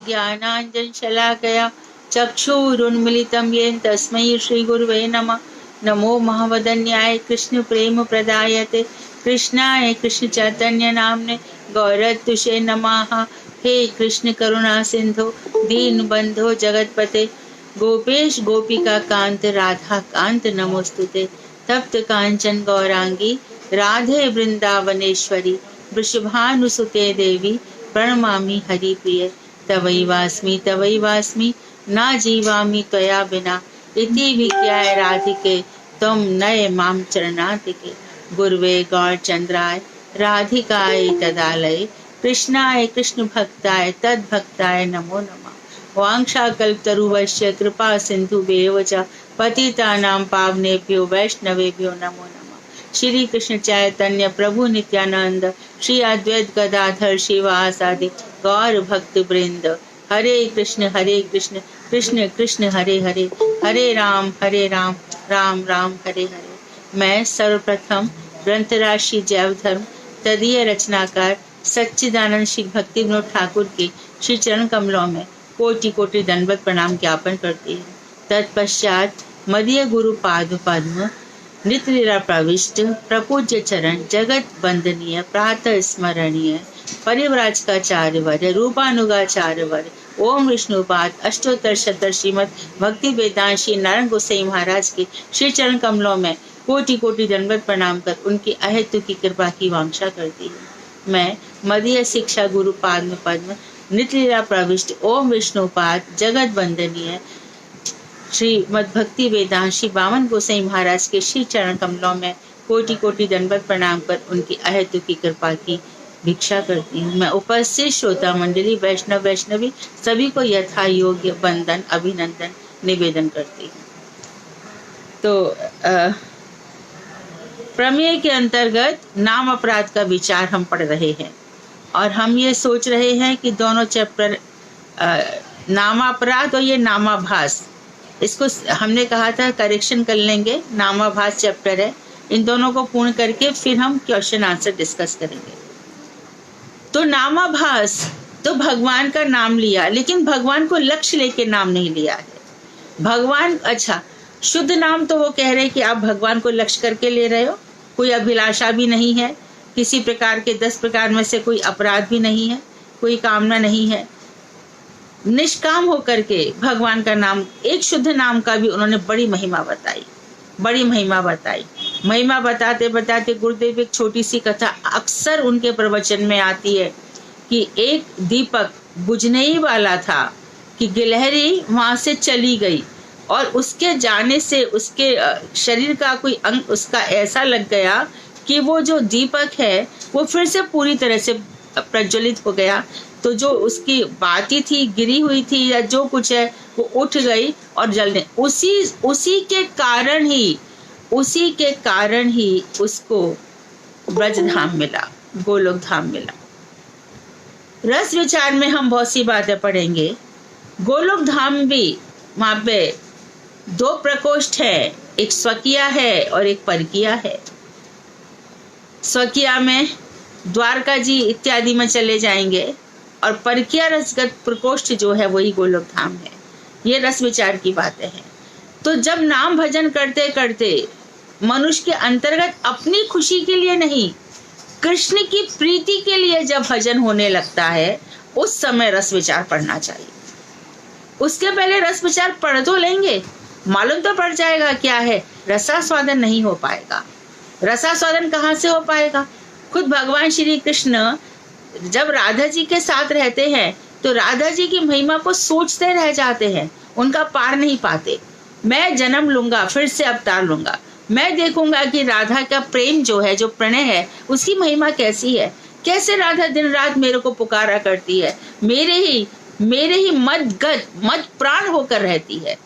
ज्ञानाञ्जनशलाकया चक्षुरुन्मिलितं येन तस्मै श्रीगुरुवे नमः। नमो महावदन्याय कृष्ण प्रेम प्रदायते कृष्णाय कृष्ण चैतन्य नामने गौरतुषे नमः। हे कृष्ण करुणा सिंधु दीन बंधो जगतपते गोपेश गोपिका कांत राधा कांत नमोस्तुते। तप्त कांचन गौरांगी राधे वृंदावनेश्वरी वृषभानुसुते देवी प्रणमामि हरिप्रिये। तवैवास्मि ना जीवामि त्वया बिना इति विज्ञाय राधिके त्वं नय मां चरणातिके। गुरुवे गौरचंद्राय राधिकाय तदालये कृष्णाय कृष्ण भक्ताय तद्भक्ताय नमो नमः। वाञ्छाकल्पतरुश्च कृपा सिन्धुभ्येव च पतितानां पावनेभ्यो वैष्णवेभ्यो नमो नमः। श्री कृष्ण चैतन्य प्रभु नित्यानंद श्री अद्वैत गदाधर शिवासादि गौर भक्त वृंद हरे कृष्ण कृष्ण कृष्ण हरे हरे हरे राम राम राम हरे हरे। मैं सर्वप्रथम ग्रंथराज जैव धर्म तदीय रचनाकार सच्चिदानंद श्री भक्ति विनोद ठाकुर के श्री चरण कमलों में कोटि कोटि दंडवत प्रणाम ज्ञापन करती है। तत्पश्चात मदीय गुरु पाद पद्म नित्य लीला प्रविष्ट प्रपूज्य चरण जगत वंदनीय प्रातः स्मरणीय परिव्राजकाचार्य वर्य रूपानुगाचार्य वर्य ओम विष्णुपाद अष्टोत्तर शतक श्रीमद भक्ति वेदांत श्री नारायण गोसाई महाराज के श्री चरण कमलों में कोटि कोटि दंडवत प्रणाम कर उनकी अहेतु की कृपा की वांछा करती हूँ। मैं मदीय शिक्षा गुरु पाद पद्म नित्य लीला प्रविष्ट ओम विष्णुपाद जगत वंदनीय श्रीमद भक्ति वेदांत श्री बामन गोसाई महाराज के श्री चरण कमलों में कोटि कोटि दंडवत प्रणाम कर उनकी अहेतु की कृपा की भिक्षा करती हूँ। मैं उपस्थित श्रोता मंडली वैष्णव वैष्णवी सभी को यथा योग्य वंदन अभिनंदन निवेदन करती हूँ। तो प्रमेय के अंतर्गत नाम अपराध का विचार हम पढ़ रहे हैं और हम ये सोच रहे हैं कि दोनों चैप्टर नामापराध और ये नामाभास, इसको हमने कहा था करेक्शन कर लेंगे। नामाभास चैप्टर है, इन दोनों को पूर्ण करके फिर हम क्वेश्चन आंसर डिस्कस करेंगे। तो नामाभास तो भगवान का नाम लिया, लेकिन भगवान को लक्ष्य लेके नाम नहीं लिया है। भगवान अच्छा शुद्ध नाम तो वो कह रहे हैं कि आप भगवान को लक्ष्य करके ले रहे हो, कोई अभिलाषा भी नहीं है, किसी प्रकार के 10 प्रकार में से कोई अपराध भी नहीं है, कोई कामना नहीं है, निष्काम होकर के भगवान का नाम, एक शुद्ध नाम का भी उन्होंने बड़ी महिमा बताई। महिमा बताते बताते गुरुदेव एक छोटी सी कथा अक्सर उनके प्रवचन में आती है कि एक दीपक बुझने ही वाला था कि गिलहरी वहां से चली गई और उसके जाने से उसके शरीर का कोई अंग उसका ऐसा लग गया कि वो जो दीपक है वो फिर से पूरी तरह से प्रज्वलित हो गया। तो जो उसकी बाती थी, गिरी हुई थी या जो कुछ है, वो उठ गई और जलने, उसी के कारण ही उसको ब्रजधाम मिला, गोलोक धाम मिला। रस विचार में हम बहुत सी बातें पढ़ेंगे। गोलोक धाम भी, वहां पे 2 प्रकोष्ठ है, एक स्वकीय है और एक परकीय है। स्वकीय में द्वारका जी इत्यादि में चले जाएंगे और परकीय रसगत प्रकोष्ठ जो है वही गोलोक धाम है। ये रस विचार की बातें हैं। तो जब नाम भजन करते करते मनुष्य के अंतर्गत अपनी खुशी के लिए नहीं, कृष्ण की प्रीति के लिए जब भजन होने लगता है, उस समय रस विचार पढ़ना चाहिए। उसके पहले रस विचार पढ़ तो लेंगे, मालूम तो पड़ जाएगा क्या है, रसास्वादन नहीं हो पाएगा। रसास्वादन कहाँ से हो पाएगा? खुद भगवान श्री कृष्ण जब राधा जी के साथ रहते हैं तो राधा जी की महिमा को सोचते रह जाते हैं, उनका पार नहीं पाते। मैं जन्म लूंगा, फिर से अवतार लूंगा, मैं देखूंगा कि राधा का प्रेम जो है, जो प्रणय है, उसकी महिमा कैसी है, कैसे राधा दिन रात मेरे को पुकारा करती है, मेरे ही मत प्राण होकर रहती है।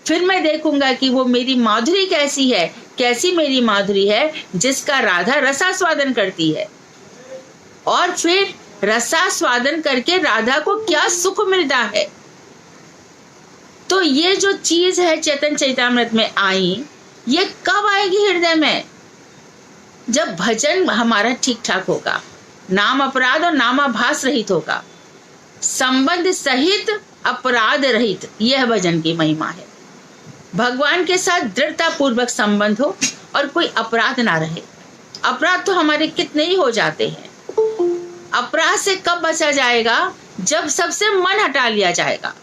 फिर मैं देखूंगा कि वो मेरी माधुरी कैसी है, कैसी मेरी माधुरी है जिसका राधा रसास्वादन करती है, और फिर रसास्वादन करके राधा को क्या सुख मिलता है। तो ये जो चीज है चैतन्य चैतामृत में आई, ये कब आएगी हृदय में? जब भजन हमारा ठीक ठाक होगा, नाम अपराध और नामाभास रहित होगा। संबंध सहित अपराध रहित, यह भजन की महिमा है। भगवान के साथ दृढ़ता पूर्वक संबंध हो और कोई अपराध ना रहे। अपराध तो हमारे कितने ही हो जाते हैं। अपराध से कब बचा जाएगा? जब सबसे मन हटा लिया जाएगा।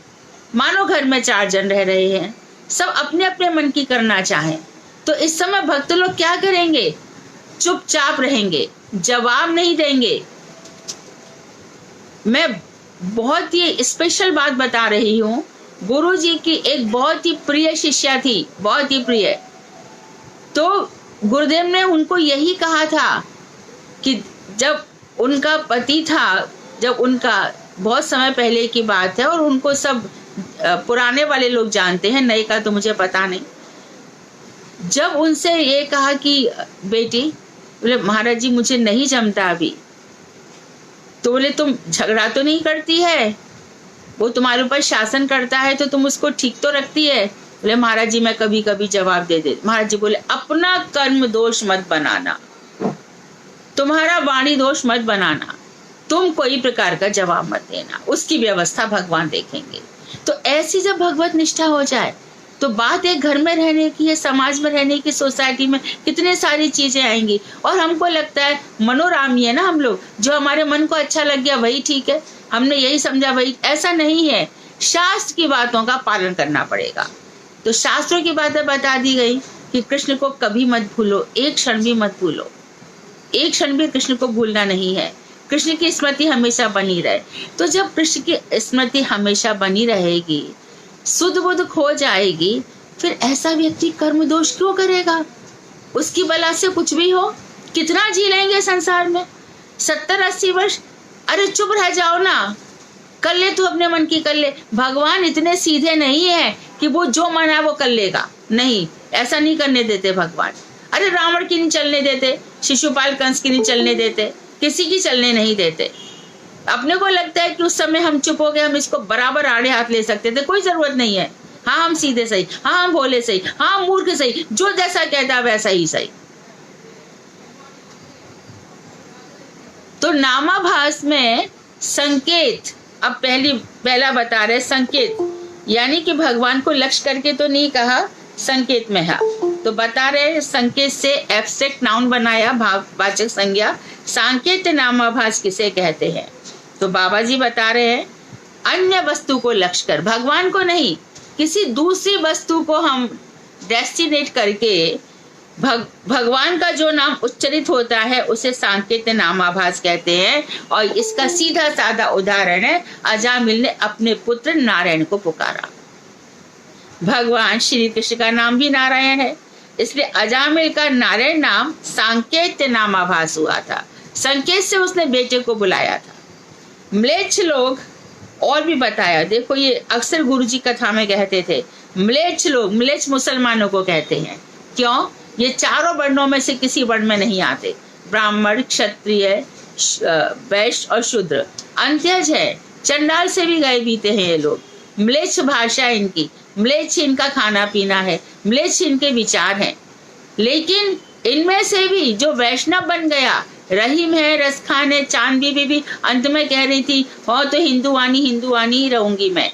मानो घर में 4 जन रह रहे हैं, सब अपने अपने मन की करना चाहें, तो इस समय भक्त लोग क्या करेंगे? चुपचाप रहेंगे, जवाब नहीं देंगे। मैं बहुत ही स्पेशल बात बता रही हूँ। गुरु जी की एक बहुत ही प्रिय शिष्या थी, बहुत ही प्रिय। तो गुरुदेव ने उनको यही कहा था कि जब उनका पति था, जब उनका बहुत समय पहले की बात है और उनको सब पुराने वाले लोग जानते हैं, नए का तो मुझे पता नहीं। जब उनसे ये कहा कि बेटी, बोले महाराज जी मुझे नहीं जमता अभी। तो बोले तुम झगड़ा तो नहीं करती है? वो तुम्हारे ऊपर शासन करता है तो तुम उसको ठीक तो रखती है? बोले महाराज जी मैं कभी कभी जवाब दे दे। महाराज जी बोले अपना कर्म दोष मत बनाना, तुम्हारा वाणी दोष मत बनाना, तुम कोई प्रकार का जवाब मत देना, उसकी व्यवस्था भगवान देखेंगे। तो ऐसी जब भगवत निष्ठा हो जाए तो बात एक घर में रहने की है, समाज में रहने की, सोसाइटी में कितने सारी चीजें आएंगी। और हमको लगता है मनोरामी है ना हम लोग, जो हमारे मन को अच्छा लग गया वही ठीक है, हमने यही समझा वही। ऐसा नहीं है, शास्त्र की बातों का पालन करना पड़ेगा। तो शास्त्रों की बातें बता दी गई कि कृष्ण को कभी मत भूलो, एक क्षण भी मत भूलो, एक क्षण भी कृष्ण को भूलना नहीं है। कृष्ण की स्मृति हमेशा बनी रहे। तो जब कृष्ण की स्मृति हमेशा बनी रहेगी, सुध बुध खो जाएगी, फिर ऐसा व्यक्ति कर्म दोष क्यों करेगा? उसकी बला से कुछ भी हो, कितना जी लेंगे संसार में 70-80 वर्ष। अरे चुप रह जाओ ना, कर ले तू अपने मन की कर ले। भगवान इतने सीधे नहीं है कि वो जो मन है वो कर लेगा, नहीं, ऐसा नहीं करने देते भगवान। अरे रावण की नहीं चलने देते, शिशुपाल कंस की नहीं चलने देते, किसी की चलने नहीं देते। अपने को लगता है कि उस समय हम चुप हो गए, हम इसको बराबर आड़े हाथ ले सकते थे, कोई जरूरत नहीं है। हाँ हम सीधे सही, हाँ हम भोले सही, हाँ मूर्ख सही, जो जैसा कहता वैसा ही सही। तो नामाभास में संकेत, अब पहला बता रहे संकेत, यानी कि भगवान को लक्ष्य करके तो नहीं कहा, संकेत में है। तो बता रहे संकेत से एब्स्ट्रैक्ट नाउन बनाया, भाववाचक संज्ञा। सांकेत नामाभास किसे कहते हैं? तो बाबा जी बता रहे हैं अन्य वस्तु को लक्ष्य कर, भगवान को नहीं, किसी दूसरी वस्तु को हम डेस्टिनेट करके भगवान का जो नाम उच्चरित होता है उसे सांकेत नामाभास कहते हैं। और इसका सीधा साधा उदाहरण है, अजामिल ने अपने पुत्र नारायण को पुकारा। भगवान श्री कृष्ण का नाम भी नारायण है, इसलिए अजामिल का नारायण नाम सांकेत नामाभास हुआ था। संकेत से उसने बेटे को बुलाया था। म्लेच्छ लोग और भी बताया, देखो ये अक्सर गुरुजी कथा में कहते थे, म्लेच्छ लोग, म्लेच्छ मुसलमानों को कहते हैं। क्यों? ये चारों वर्णों में से किसी वर्ण में नहीं आते, ब्राह्मण, क्षत्रिय, वैश्य और शूद्र, अंत्यज है, चंडाल से भी गए बीते हैं ये लोग। म्लेच्छ भाषा इनकी, म्लेच्छ इनका खाना पीना है, म्लेच्छ इनके विचार हैं। लेकिन इनमें से भी जो वैष्णव बन गया, रहीम है, रसखान है, चांद बीबी भी अंत में कह रही थी और तो हिंदुवानी ही रहूंगी मैं।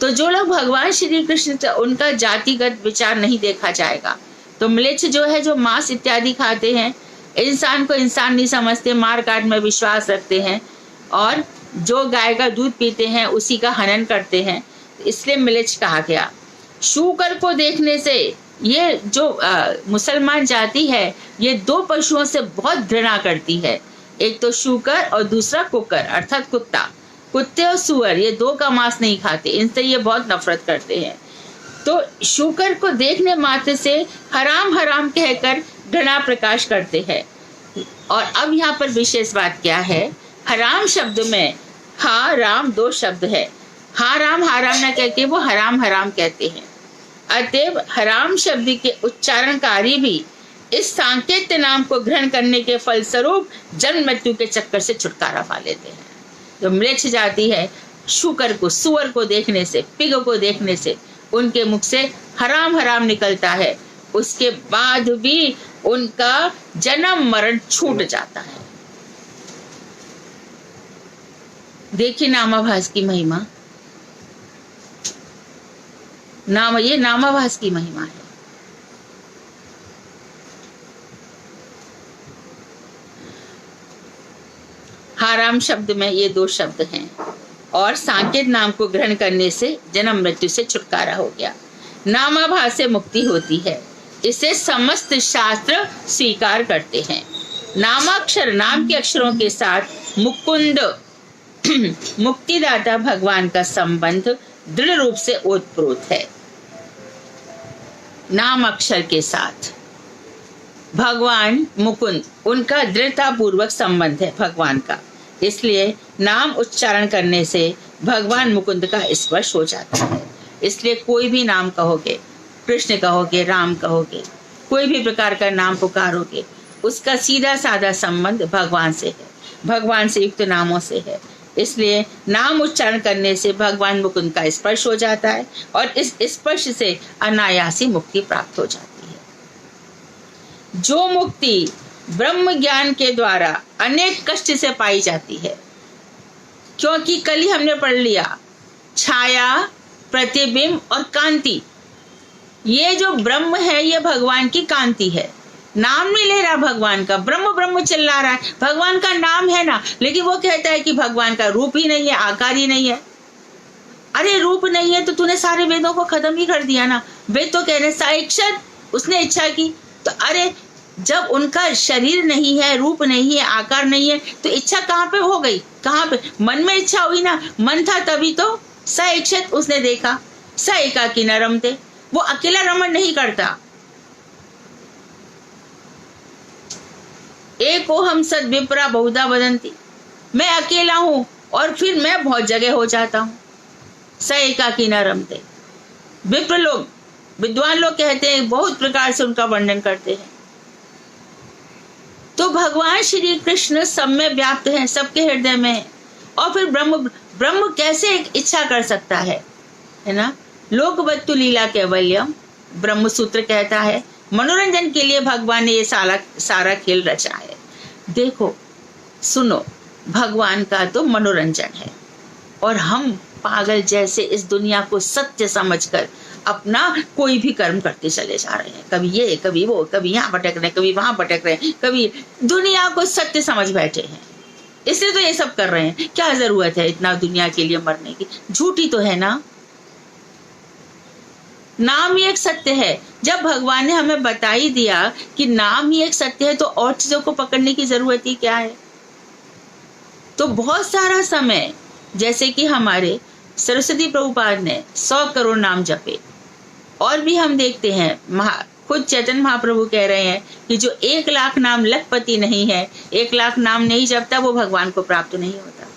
तो जो लोग भगवान श्री कृष्ण, उनका जातिगत विचार नहीं देखा जाएगा। तो म्लेच्छ जो है, जो मांस इत्यादि खाते हैं, इंसान को इंसान नहीं समझते, मार काट में विश्वास रखते हैं, और जो गाय का दूध पीते हैं उसी का हनन करते हैं, इसलिए म्लेच्छ कहा गया। शूकर को देखने से, ये जो मुसलमान जाति है, ये 2 पशुओं से बहुत घृणा करती है, एक तो शूकर और दूसरा कुकर अर्थात कुत्ता। कुत्ते और सुअर ये 2 का मांस नहीं खाते, इनसे ये बहुत नफरत करते हैं। तो शूकर को देखने मात्र से हराम हराम कहकर घृणा प्रकाश करते हैं। और अब यहाँ पर विशेष बात क्या है, हराम शब्द में हा राम 2 शब्द है। हा राम न कहके वो हराम हराम कहते हैं। अतएव हराम शब्द के उच्चारणकारी भी इस सांकेत नाम को ग्रहण करने के फलस्वरूप जन्म मृत्यु के चक्कर से छुटकारा पा लेते हैं। जो म्लेच्छ जाति है, शूकर को, सुअर को देखने से, पिग को देखने से उनके मुख से हराम हराम निकलता है, उसके बाद भी उनका जन्म मरण छूट जाता है। देखिए नामाभास की महिमा, ये नामाभास की महिमा है। हाराम शब्द में ये 2 शब्द हैं और साकेत नाम को ग्रहण करने से जन्म मृत्यु से छुटकारा हो गया। नामाभास से मुक्ति होती है, इसे समस्त शास्त्र स्वीकार करते हैं। नामाक्षर, नाम के अक्षरों के साथ मुकुंद मुक्तिदाता भगवान का संबंध दृढ़ रूप से ओतप्रोत है। नाम अक्षर के साथ भगवान मुकुंद, उनका दृढ़ता पूर्वक संबंध है भगवान का, इसलिए नाम उच्चारण करने से भगवान मुकुंद का स्पर्श हो जाता है। इसलिए कोई भी नाम कहोगे, कृष्ण कहोगे, राम कहोगे, कोई भी प्रकार का नाम पुकारोगे, उसका सीधा साधा संबंध भगवान से है, भगवान से युक्त नामों से है। इसलिए नाम उच्चारण करने से भगवान मुकुंद का स्पर्श हो जाता है और इस स्पर्श से अनायासी मुक्ति प्राप्त हो जाती है। जो मुक्ति ब्रह्म ज्ञान के द्वारा अनेक कष्ट से पाई जाती है, क्योंकि कल ही हमने पढ़ लिया छाया, प्रतिबिंब और कांति, ये जो ब्रह्म है ये भगवान की कांति है। नाम नहीं ले रहा भगवान का, ब्रह्म ब्रह्म चिल्ला रहा है, भगवान का नाम है ना, लेकिन वो कहता है कि भगवान का रूप ही नहीं है, आकार ही नहीं है। अरे रूप नहीं है तो तूने सारे वेदों को खत्म ही कर दिया ना। वेद तो कह रहे साक्षात उसने इच्छा की, तो अरे जब उनका शरीर नहीं है, रूप नहीं है, आकार नहीं है, तो इच्छा कहाँ पे हो गई, कहाँ पे? मन में इच्छा हुई ना, मन था तभी तो साक्षात उसने देखा। स एकाकी न रमते, वो अकेला रमण नहीं करता। एको हम सद विप्रा बहुधा वदंती, मैं अकेला हूं और फिर मैं बहुत जगह हो जाता हूं। स एकाकी न रमते, विप्र लोग, विद्वान लोग कहते हैं, बहुत प्रकार से उनका वर्णन करते हैं। तो भगवान श्री कृष्ण सब में व्याप्त हैं, सबके हृदय में है। और फिर ब्रह्म कैसे एक इच्छा कर सकता है ना? लोकवत्तु लीला कैवल्यम, ब्रह्म सूत्र कहता है मनोरंजन के लिए भगवान ने ये सारा खेल रचा है। देखो सुनो, भगवान का तो मनोरंजन है और हम पागल जैसे इस दुनिया को सत्य समझकर अपना कोई भी कर्म करते चले जा रहे हैं। कभी ये, कभी वो, कभी यहाँ भटक रहे, कभी वहां भटक रहे, कभी दुनिया को सत्य समझ बैठे हैं, इसलिए तो ये सब कर रहे हैं। क्या जरूरत है इतना दुनिया के लिए मरने की? झूठी तो है ना। नाम ही एक सत्य है। जब भगवान ने हमें बता ही दिया कि नाम ही एक सत्य है, तो और चीजों को पकड़ने की जरूरत ही क्या है? तो बहुत सारा समय, जैसे कि हमारे सरस्वती प्रभुपाद ने 100 करोड़ नाम जपे, और भी हम देखते हैं खुद चैतन्य महाप्रभु कह रहे हैं कि जो 1 लाख नाम लखपति नहीं है, 1 लाख नाम नहीं जपता, वो भगवान को प्राप्त नहीं होता।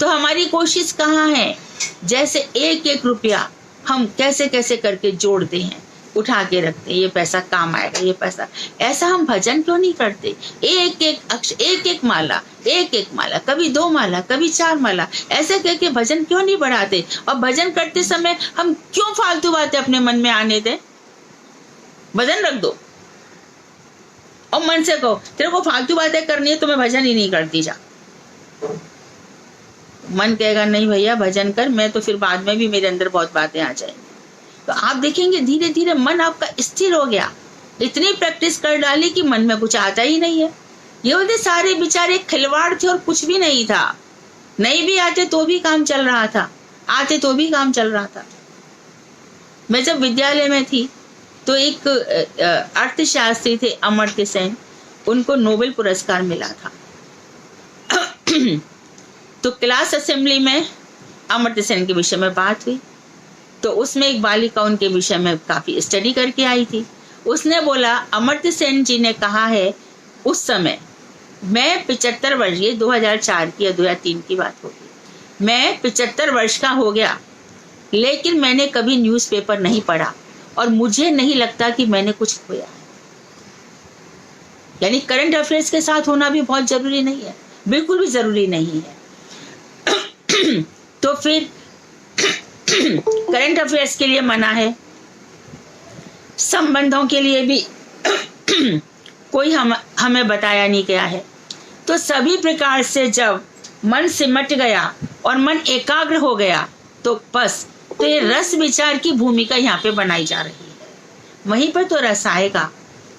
तो हमारी कोशिश कहाँ है? जैसे 1-1 रुपया हम कैसे कैसे करके जोड़ते हैं, उठा के रखते हैं, ये पैसा काम आएगा, ये पैसा। ऐसा हम भजन क्यों नहीं करते? एक एक माला, कभी 2 माला, कभी 4 माला, ऐसे करके भजन क्यों नहीं बढ़ाते? और भजन करते समय हम क्यों फालतू बातें अपने मन में आने दें? भजन रख दो और मन से कहो तेरे को फालतू बातें करनी है तो मैं भजन ही नहीं करती, जा। मन कहेगा नहीं भैया भजन कर, मैं तो फिर बाद में भी मेरे अंदर बहुत बातें आ जाएंगी। तो आप देखेंगे धीरे धीरे मन आपका स्थिर हो गया। इतनी प्रैक्टिस कर डाली कि मन में कुछ आता ही नहीं है। ये बोलते सारे बेचारे खिलवाड़ थे और कुछ भी नहीं था। नहीं भी आते तो भी काम चल रहा था, आते तो भी काम चल रहा था। मैं जब विद्यालय में थी तो एक अर्थशास्त्री थे अमर्त्य सेन, उनको नोबेल पुरस्कार मिला था। तो क्लास असेंबली में अमर्त्य सेन के विषय में बात हुई, तो उसमें एक बालिका उनके विषय में काफी स्टडी करके आई थी। उसने बोला अमर्त्य सेन जी ने कहा है उस समय मैं 75 वर्ष, ये 2004 की या 2003 की बात होगी, मैं 75 वर्ष का हो गया, लेकिन मैंने कभी न्यूज़पेपर नहीं पढ़ा और मुझे नहीं लगता कि मैंने कुछ खोया है। यानी करंट अफेयर्स के साथ होना भी बहुत जरूरी नहीं है, बिल्कुल भी जरूरी नहीं है। तो फिर करंट अफेयर्स के लिए मना है, संबंधों के लिए भी कोई हमें बताया नहीं गया है। तो सभी प्रकार से जब मन सिमट गया और मन एकाग्र हो गया, तो बस तो ये रस विचार की भूमिका यहाँ पे बनाई जा रही है। वहीं पर तो रस आएगा,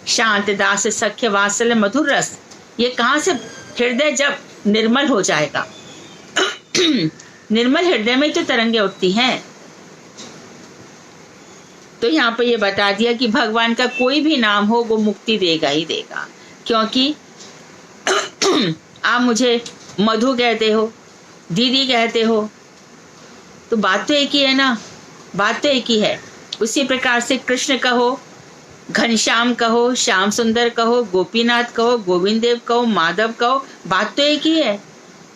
शांत दास सख्य वात्सल्य मधुर रस। ये कहाँ से? हृदय जब निर्मल हो जाएगा निर्मल हृदय में तो तरंगे उठती हैं। तो यहाँ पे ये बता दिया कि भगवान का कोई भी नाम हो वो मुक्ति देगा ही देगा, क्योंकि आप मुझे मधु कहते हो, दीदी कहते हो, तो बात तो एक ही है ना, बात तो एक ही है। उसी प्रकार से कृष्ण कहो, घनश्याम कहो, श्याम सुंदर कहो, गोपीनाथ कहो, गोविंद देव कहो, माधव कहो, बात तो एक ही है।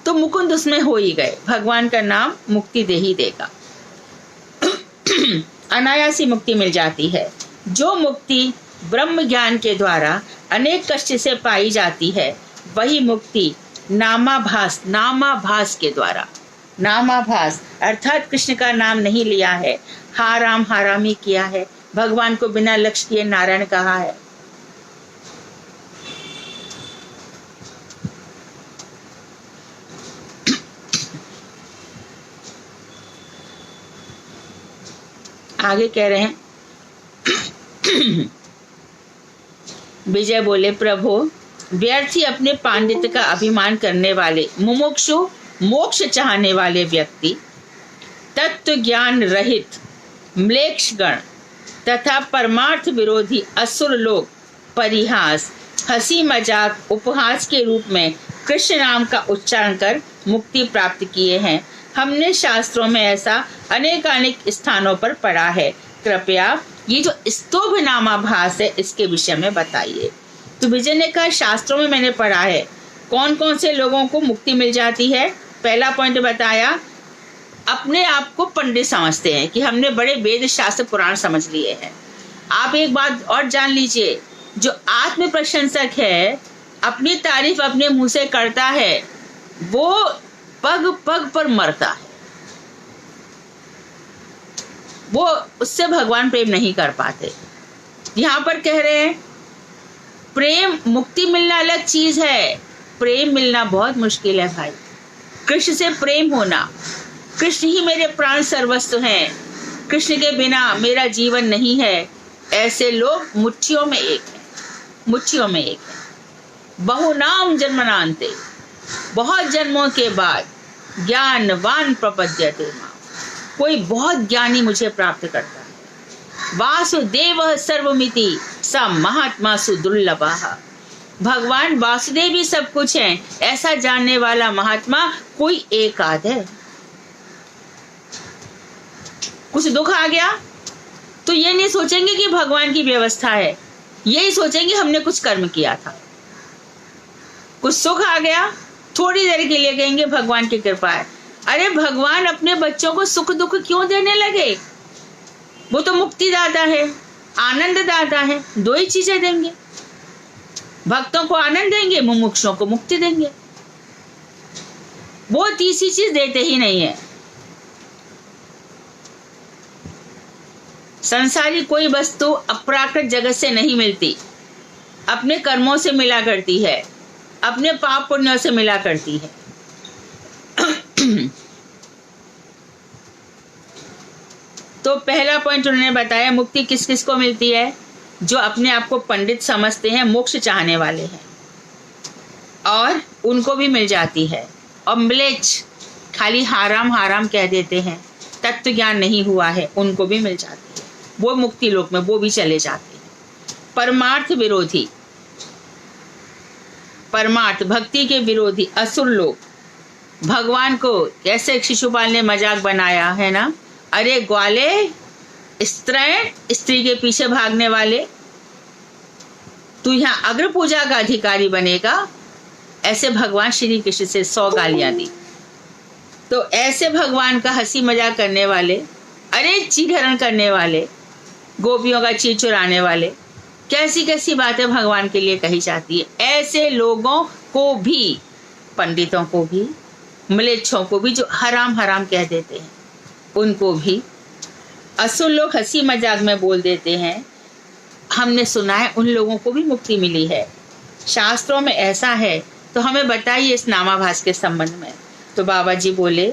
तो मुकुंद उसमें हो ही गए। भगवान का नाम मुक्ति दे ही देगा अनायासी मुक्ति मिल जाती है। जो मुक्ति ब्रह्म ज्ञान के द्वारा अनेक कष्ट से पाई जाती है, वही मुक्ति नामाभास के द्वारा, नामाभास अर्थात कृष्ण का नाम नहीं लिया है, हाराम हारामी किया है, भगवान को बिना लक्ष्य किए नारायण कहा है। आगे कह रहे हैं विजय बोले, प्रभु व्यर्थी अपने पांडित्य का अभिमान करने वाले मुमुक्षु मोक्ष चाहने वाले व्यक्ति, तत्व ज्ञान रहित म्लेच्छगण तथा परमार्थ विरोधी असुर लोग परिहास, हंसी मजाक, उपहास के रूप में कृष्ण नाम का उच्चारण कर मुक्ति प्राप्त किए हैं। हमने शास्त्रों में ऐसा अनेकानेक स्थानों पर पढ़ा है। कृपया ये जो स्तोभ नामाभास है इसके विषय में बताइए। तो विजय ने कहा, शास्त्रों में मैंने पढ़ा है। कौन कौन से लोगों को मुक्ति मिल जाती है? पहला पॉइंट बताया, अपने आप को पंडित समझते हैं कि हमने बड़े वेद शास्त्र पुराण समझ लिए हैं। आप एक बात और जान लीजिए, जो आत्म प्रशंसक है, अपनी तारीफ अपने मुंह से करता है, वो पग पग पर मरता है। वो उससे भगवान प्रेम नहीं कर पाते। यहाँ पर कह रहे हैं प्रेम, मुक्ति मिलना अलग चीज है, प्रेम मिलना बहुत मुश्किल है भाई। कृष्ण से प्रेम होना, कृष्ण ही मेरे प्राण सर्वस्व हैं, कृष्ण के बिना मेरा जीवन नहीं है, ऐसे लोग मुट्ठियों में एक हैं, मुट्ठियों में एक है। बहुनाम जन्मनान्ते, बहुत जन्मों के बाद ज्ञानवान प्रपद्यते मां, कोई बहुत ज्ञानी मुझे प्राप्त करता है। वासुदेव सर्वमिति स महात्मा सुदुर्लभः, भगवान वासुदेव ही सब कुछ है, ऐसा जानने वाला महात्मा कोई एक आध है। कुछ दुख आ गया तो ये नहीं सोचेंगे कि भगवान की व्यवस्था है, यही सोचेंगे हमने कुछ कर्म किया था। कुछ सुख आ गया, थोड़ी देर के लिए कहेंगे भगवान की कृपा है। अरे भगवान अपने बच्चों को सुख दुख क्यों देने लगे? वो तो मुक्ति दाता है, आनंद दाता है, दो ही चीजें देंगे। भक्तों को आनंद देंगे, मुमुक्षों को मुक्ति देंगे। वो तीसरी चीज देते ही नहीं है। संसारी कोई वस्तु अपराकृत जगत से नहीं मिलती, अपने कर्मों से मिला करती है, अपने पाप पुण्यों से मिला करती है। तो पहला पॉइंट उन्होंने बताया, मुक्ति किस किस को मिलती है? जो अपने आप को पंडित समझते हैं, मोक्ष चाहने वाले हैं, और उनको भी मिल जाती है। और म्लेच्छ खाली हाराम हाराम कह देते हैं, तत्व ज्ञान नहीं हुआ है, उनको भी मिल जाती है। वो मुक्ति लोक में वो भी चले जाते हैं। परमार्थ विरोधी, परमार्थ भक्ति के विरोधी असुर लोग, भगवान को कैसे शिशुपाल ने मजाक बनाया है ना, अरे ग्वाले, स्त्री के पीछे भागने वाले, तू यहाँ अग्र पूजा का अधिकारी बनेगा, ऐसे भगवान श्री कृष्ण से 100 गालियां दी। तो ऐसे भगवान का हंसी मजाक करने वाले, अरे चीढ़हरण करने वाले, गोपियों का चीर चुराने वाले, कैसी कैसी बातें भगवान के लिए कही जाती है। ऐसे लोगों को भी, पंडितों को भी, म्लेच्छों को भी, जो हराम हराम कह देते हैं, उनको भी असुर लोग हंसी मजाक में बोल देते हैं। हमने सुना है उन लोगों को भी मुक्ति मिली है। शास्त्रों में ऐसा है, तो हमें बताइए इस नामाभास के संबंध में। तो बाबा जी बोले,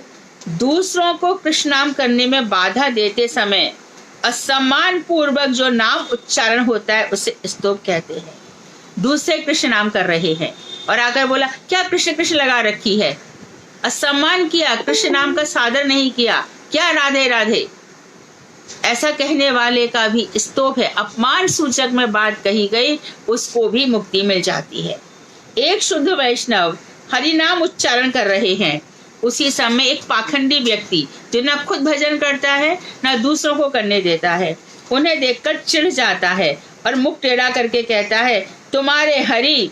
दूसरों को कृष्ण नाम करने में बाधा देते समय असम्मान पूर्वक जो नाम उच्चारण होता है उसे स्तोप कहते हैं। दूसरे कृष्ण नाम कर रहे हैं और आकर बोला क्या कृष्ण कृष्ण लगा रखी है, असम्मान किया, कृष्ण नाम का सादर नहीं किया, क्या राधे राधे, ऐसा कहने वाले का भी स्तोप है। अपमान सूचक में बात कही गई, उसको भी मुक्ति मिल जाती है। एक शुद्ध वैष्णव हरि नाम उच्चारण कर रहे हैं, उसी समय एक पाखंडी व्यक्ति जो न खुद भजन करता है न दूसरों को करने देता है, उन्हें देखकर चिढ़ जाता है और मुख टेढ़ा करके कहता है, तुम्हारे हरि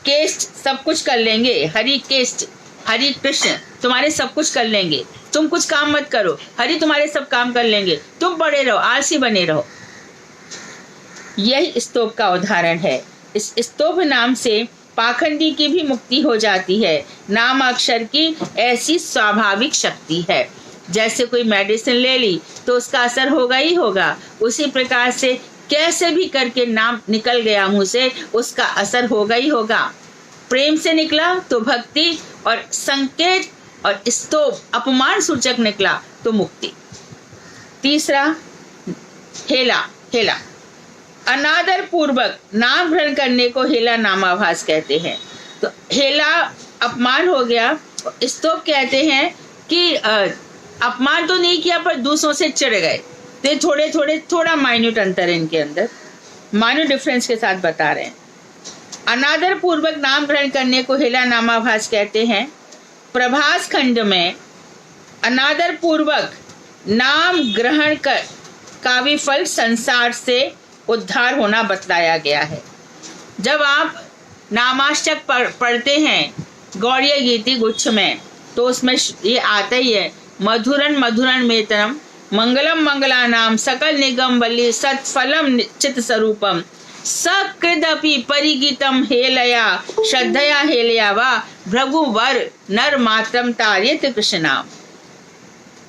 केस्ट सब कुछ कर लेंगे, हरि केस्ट हरि कृष्ण तुम्हारे सब कुछ कर लेंगे, तुम कुछ काम मत करो, हरि तुम्हारे सब काम कर लेंगे, तुम पड़े रहो, आलसी बने रहो। यही स्तोप का उदाहरण है। इस स्तोप नाम से पाखंडी की भी मुक्ति हो जाती है। नाम अक्षर की ऐसी स्वाभाविक शक्ति है, जैसे कोई मेडिसिन ले ली तो उसका असर होगा ही होगा, उसी प्रकार से कैसे भी करके नाम निकल गया मुंह से, उसका असर होगा ही होगा। प्रेम से निकला तो भक्ति, और संकेत और स्तोप अपमान सूचक निकला तो मुक्ति। तीसरा हेला। हेला अनादर पूर्वक नाम ग्रहण करने को हेला नामाभास कहते हैं। तो हेला अपमान हो गया। स्तोप कहते हैं कि अपमान तो नहीं किया पर दूसरों से चिढ़ गए, तो थोड़ा माइन्यूट अंतर है इनके अंदर, माइन्यूट डिफरेंस के साथ बता रहे हैं। अनादर पूर्वक नाम ग्रहण करने को हेला नामाभास कहते हैं। प्रभास खंड में अनादर पूर्वक नाम ग्रहण कर का भी फल संसार से उद्धार होना बतलाया गया है। जब आप नामाष्टक पढ़ते हैं गौड़ीय गीति गुच्छ में, तो उसमें ये आता ही है, मधुरन मधुरन मेतरम मंगलम मंगलानाम सकल निगम वल्ली सत्फलम चित स्वरूपम सकृदपि परिगीतम हेलया श्रद्धया हेलया वा भृगुवर नर मात्रम तार्यत कृष्ण नाम।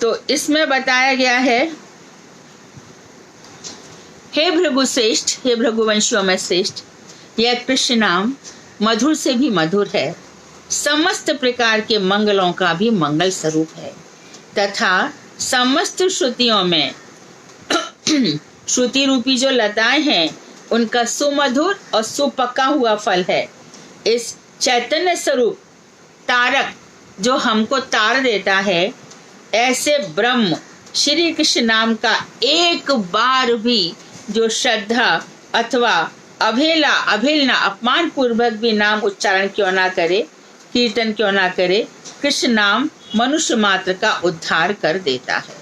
तो इसमें बताया गया है, हे भृगु श्रेष्ठ, हे भृगुवंशियों में श्रेष्ठ, यह कृष्ण नाम मधुर से भी मधुर है, समस्त प्रकार के मंगलों का भी मंगल स्वरूप है, तथा समस्त श्रुतियों में श्रुति रूपी जो लताएं हैं उनका सुमधुर और सुपका हुआ फल है। इस चैतन्य स्वरूप तारक जो हमको तार देता है, ऐसे ब्रह्म श्री कृष्ण नाम का एक बार भी जो श्रद्धा अथवा अवहेलना अपमान पूर्वक भी नाम उच्चारण क्यों ना करे, कीर्तन क्यों ना करे, कृष्ण नाम मनुष्य मात्र का उद्धार कर देता है।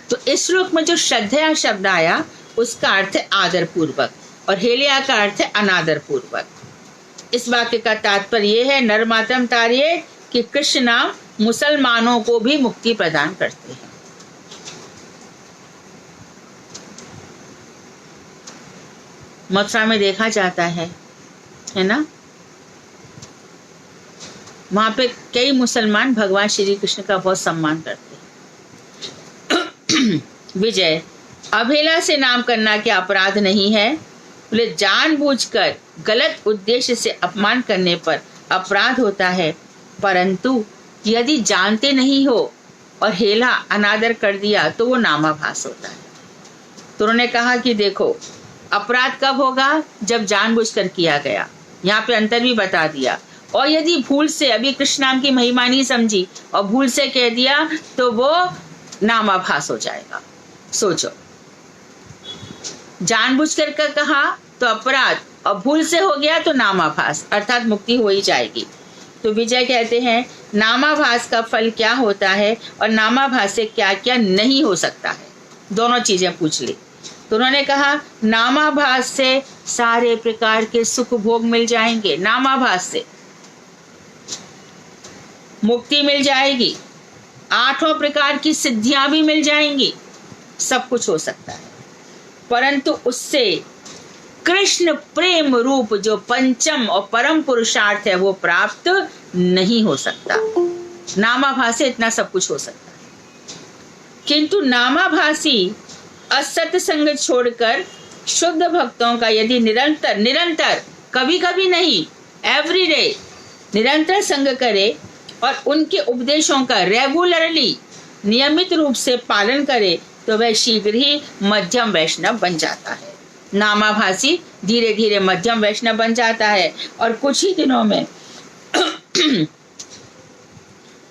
तो इस श्लोक में जो श्रद्धा शब्द आया उसका अर्थ है आदर पूर्वक, और हेलिया का अर्थ है अनादर पूर्वक। इस वाक्य का तात्पर्य यह है, नर मातरम तार्ये, कि कृष्ण नाम मुसलमानों को भी मुक्ति प्रदान करते हैं। मथुरा में देखा जाता है ना, वहां पे कई मुसलमान भगवान श्री कृष्ण का बहुत सम्मान करते हैं। विजय, अवहेला से नाम करना क्या अपराध नहीं है? बोले जानबूझकर गलत उद्देश्य से अपमान करने पर अपराध होता है, परंतु यदि जानते नहीं हो और हेला अनादर कर दिया तो वो नामाभास होता है। तो उन्होंने कहा कि देखो, अपराध कब होगा? जब जानबूझकर किया गया, यहाँ पे अंतर भी बता दिया। और यदि भूल से, अभी कृष्ण नाम की महिमा नहीं समझी और भूल से कह दिया तो वो नामाभास हो जाएगा। सोचो, जानबूझकर का कहा तो अपराध, और भूल से हो गया तो नामाभास, अर्थात मुक्ति हो ही जाएगी। तो विजय कहते हैं नामाभास का फल क्या होता है और नामाभास से क्या क्या नहीं हो सकता है, दोनों चीजें पूछ ली। तो उन्होंने कहा नामाभास से सारे प्रकार के सुख भोग मिल जाएंगे, नामाभास से मुक्ति मिल जाएगी, 8 प्रकार की सिद्धियां भी मिल जाएंगी, सब कुछ हो सकता है, परंतु उससे कृष्ण प्रेम रूप जो पंचम और परम पुरुषार्थ है वो प्राप्त नहीं हो सकता। नामाभास से इतना सब कुछ हो सकता है, किंतु नामाभासी असत संग छोड़कर शुद्ध भक्तों का यदि निरंतर कभी कभी नहीं, एवरी डे निरंतर संग करे और उनके उपदेशों का रेगुलरली नियमित रूप से पालन करे तो वह शीघ्र ही मध्यम वैष्णव बन जाता है। नामाभासी धीरे धीरे मध्यम वैष्णव बन जाता है और कुछ ही दिनों में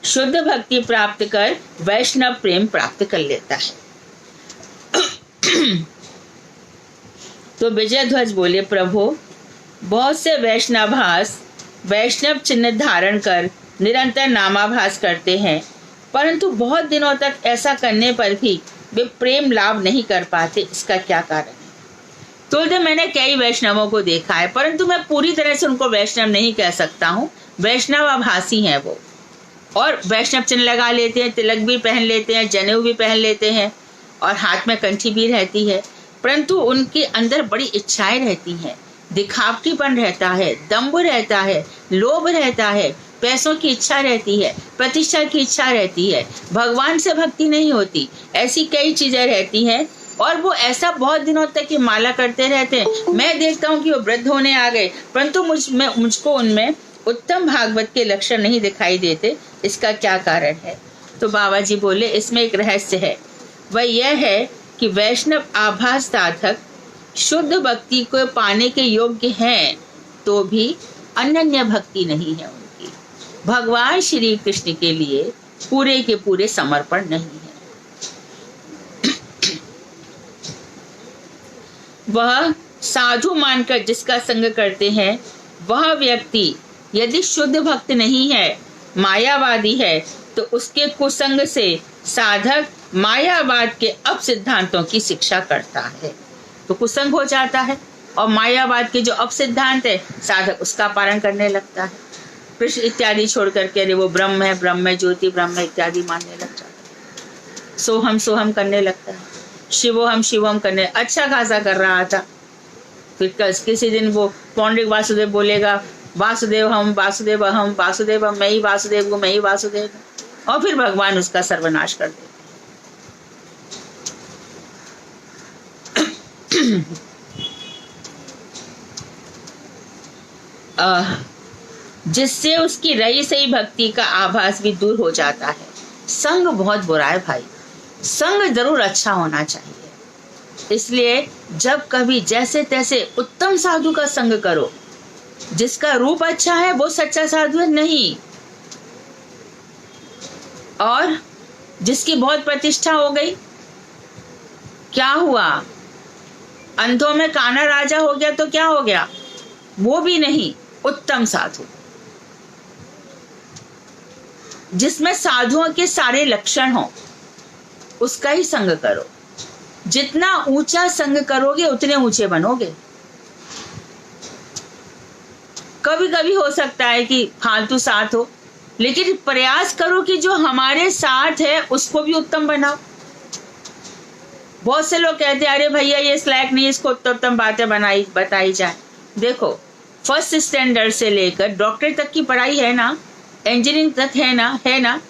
शुद्ध भक्ति प्राप्त कर वैष्णव प्रेम प्राप्त कर लेता है। तो विजय ध्वज बोले, प्रभु बहुत से वैष्णव चिन्ह धारण कर निरंतर नामाभास करते हैं, परंतु बहुत दिनों तक ऐसा करने पर भी वे प्रेम लाभ नहीं कर पाते। इसका क्या कारण है? तो मैंने कई वैष्णवों को देखा है, परंतु मैं पूरी तरह से उनको वैष्णव नहीं कह सकता हूँ। वैष्णव आभासी हैं वो, और वैष्णव चिन्ह लगा लेते हैं, तिलक भी पहन लेते हैं, जनेऊ भी पहन लेते हैं और हाथ में कंठी भी रहती है, परंतु उनके अंदर बड़ी इच्छाएं रहती हैं, दिखावटीपन रहता है, दंभ रहता है, लोभ रहता है, पैसों की इच्छा रहती है, प्रतिष्ठा की इच्छा रहती है, भगवान से भक्ति नहीं होती, ऐसी कई चीजें रहती हैं। और वो ऐसा बहुत दिनों तक ये माला करते रहते हैं। मैं देखता हूँ कि वो वृद्ध होने आ गए, परंतु मुझको उनमें उत्तम भागवत के लक्षण नहीं दिखाई देते। इसका क्या कारण है? तो बाबा जी बोले, इसमें एक रहस्य है। वह यह है कि वैष्णव आभास साधक शुद्ध भक्ति को पाने के योग्य हैं, तो भी अनन्य भक्ति नहीं है उनकी, भगवान श्री कृष्ण के लिए पूरे के पूरे समर्पण नहीं है। वह साधु मानकर जिसका संग करते हैं, वह व्यक्ति यदि शुद्ध भक्त नहीं है, मायावादी है, तो उसके कुसंग से साधक मायावाद के अपसिद्धांतों की शिक्षा करता है, तो कुसंग हो जाता है और मायावाद के जो अपसिद्धांत है साधक उसका पालन करने लगता है। कृष्ण इत्यादि छोड़ करके अरे वो ब्रह्म है, ब्रह्म है, ज्योति ब्रह्म है इत्यादि मानने लग जाता है। सोहम सोहम करने लगता है, शिवोहम करने अच्छा खासा कर रहा था। फिर किसी दिन वो पौंड्रिक वासुदेव बोलेगा, वासुदेव हम, वासुदेव हम, वासुदेव हम, मैं ही वासुदेव हूँ, मैं ही वासुदेव हूँ, और फिर भगवान उसका सर्वनाश कर देते। जिससे उसकी रही सही भक्ति का आभास भी दूर हो जाता है। संग बहुत बुरा है भाई, संग जरूर अच्छा होना चाहिए। इसलिए जब कभी जैसे तैसे उत्तम साधु का संग करो, जिसका रूप अच्छा है वो सच्चा साधु है नहीं, और जिसकी बहुत प्रतिष्ठा हो गई, क्या हुआ, अंधों में काना राजा हो गया तो क्या हो गया, वो भी नहीं। उत्तम साधु जिसमें साधुओं के सारे लक्षण हो, उसका ही संग करो। जितना ऊंचा संग करोगे उतने ऊंचे बनोगे। कभी कभी हो सकता है कि फालतू साथ हो, लेकिन प्रयास करो कि जो हमारे साथ है उसको भी उत्तम बनाओ। बहुत से लोग कहते हैं अरे भैया ये स्लैक नहीं, इसको उत्तम बातें बताई जाए। देखो, फर्स्ट स्टैंडर्ड से लेकर डॉक्टर तक की पढ़ाई है ना, इंजीनियरिंग तक है ना,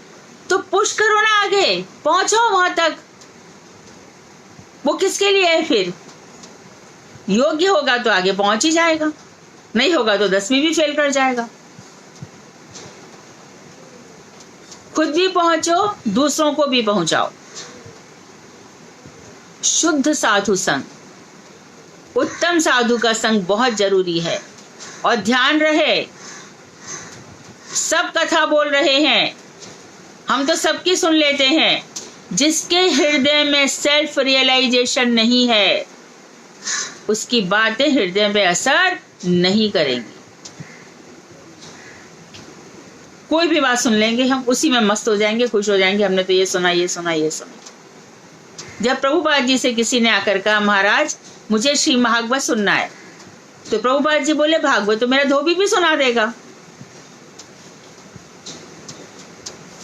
तो पुश करो ना, आगे पहुंचो वहां तक। वो किसके लिए है? फिर योग्य होगा तो आगे पहुंच ही जाएगा, नहीं होगा तो 10वीं भी फेल कर जाएगा। खुद भी पहुंचो, दूसरों को भी पहुंचाओ। शुद्ध साधु संग, उत्तम साधु का संग बहुत जरूरी है। और ध्यान रहे, सब कथा बोल रहे हैं, हम तो सबकी सुन लेते हैं। जिसके हृदय में सेल्फ रियलाइजेशन नहीं है, उसकी बातें हृदय में असर नहीं करेंगी। कोई भी बात सुन लेंगे हम, उसी में मस्त हो जाएंगे, खुश हो जाएंगे, हमने तो ये सुना, ये सुना, ये सुना। जब प्रभुपाद जी से किसी ने आकर कहा महाराज मुझे श्री भागवत सुनना है, तो प्रभुपाद जी बोले भागवत तो मेरा धोबी भी सुना देगा।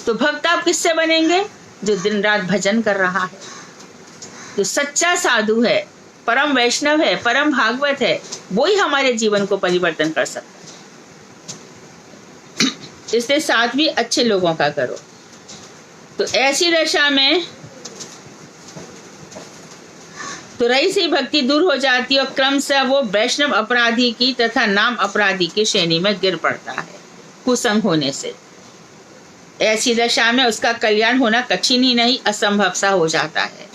तो भक्त आप किससे बनेंगे? जो दिन रात भजन कर रहा है, जो सच्चा साधु है, परम वैष्णव है, परम भागवत है, वो ही हमारे जीवन को परिवर्तन कर सकता है। इसलिए साथ भी अच्छे लोगों का करो। तो ऐसी दशा में तो रही सी भक्ति दूर हो जाती है और क्रमशः वो वैष्णव अपराधी की तथा नाम अपराधी की श्रेणी में गिर पड़ता है। कुसंग होने से। ऐसी दशा में उसका कल्याण होना कठिन ही नहीं असंभव सा हो जाता है।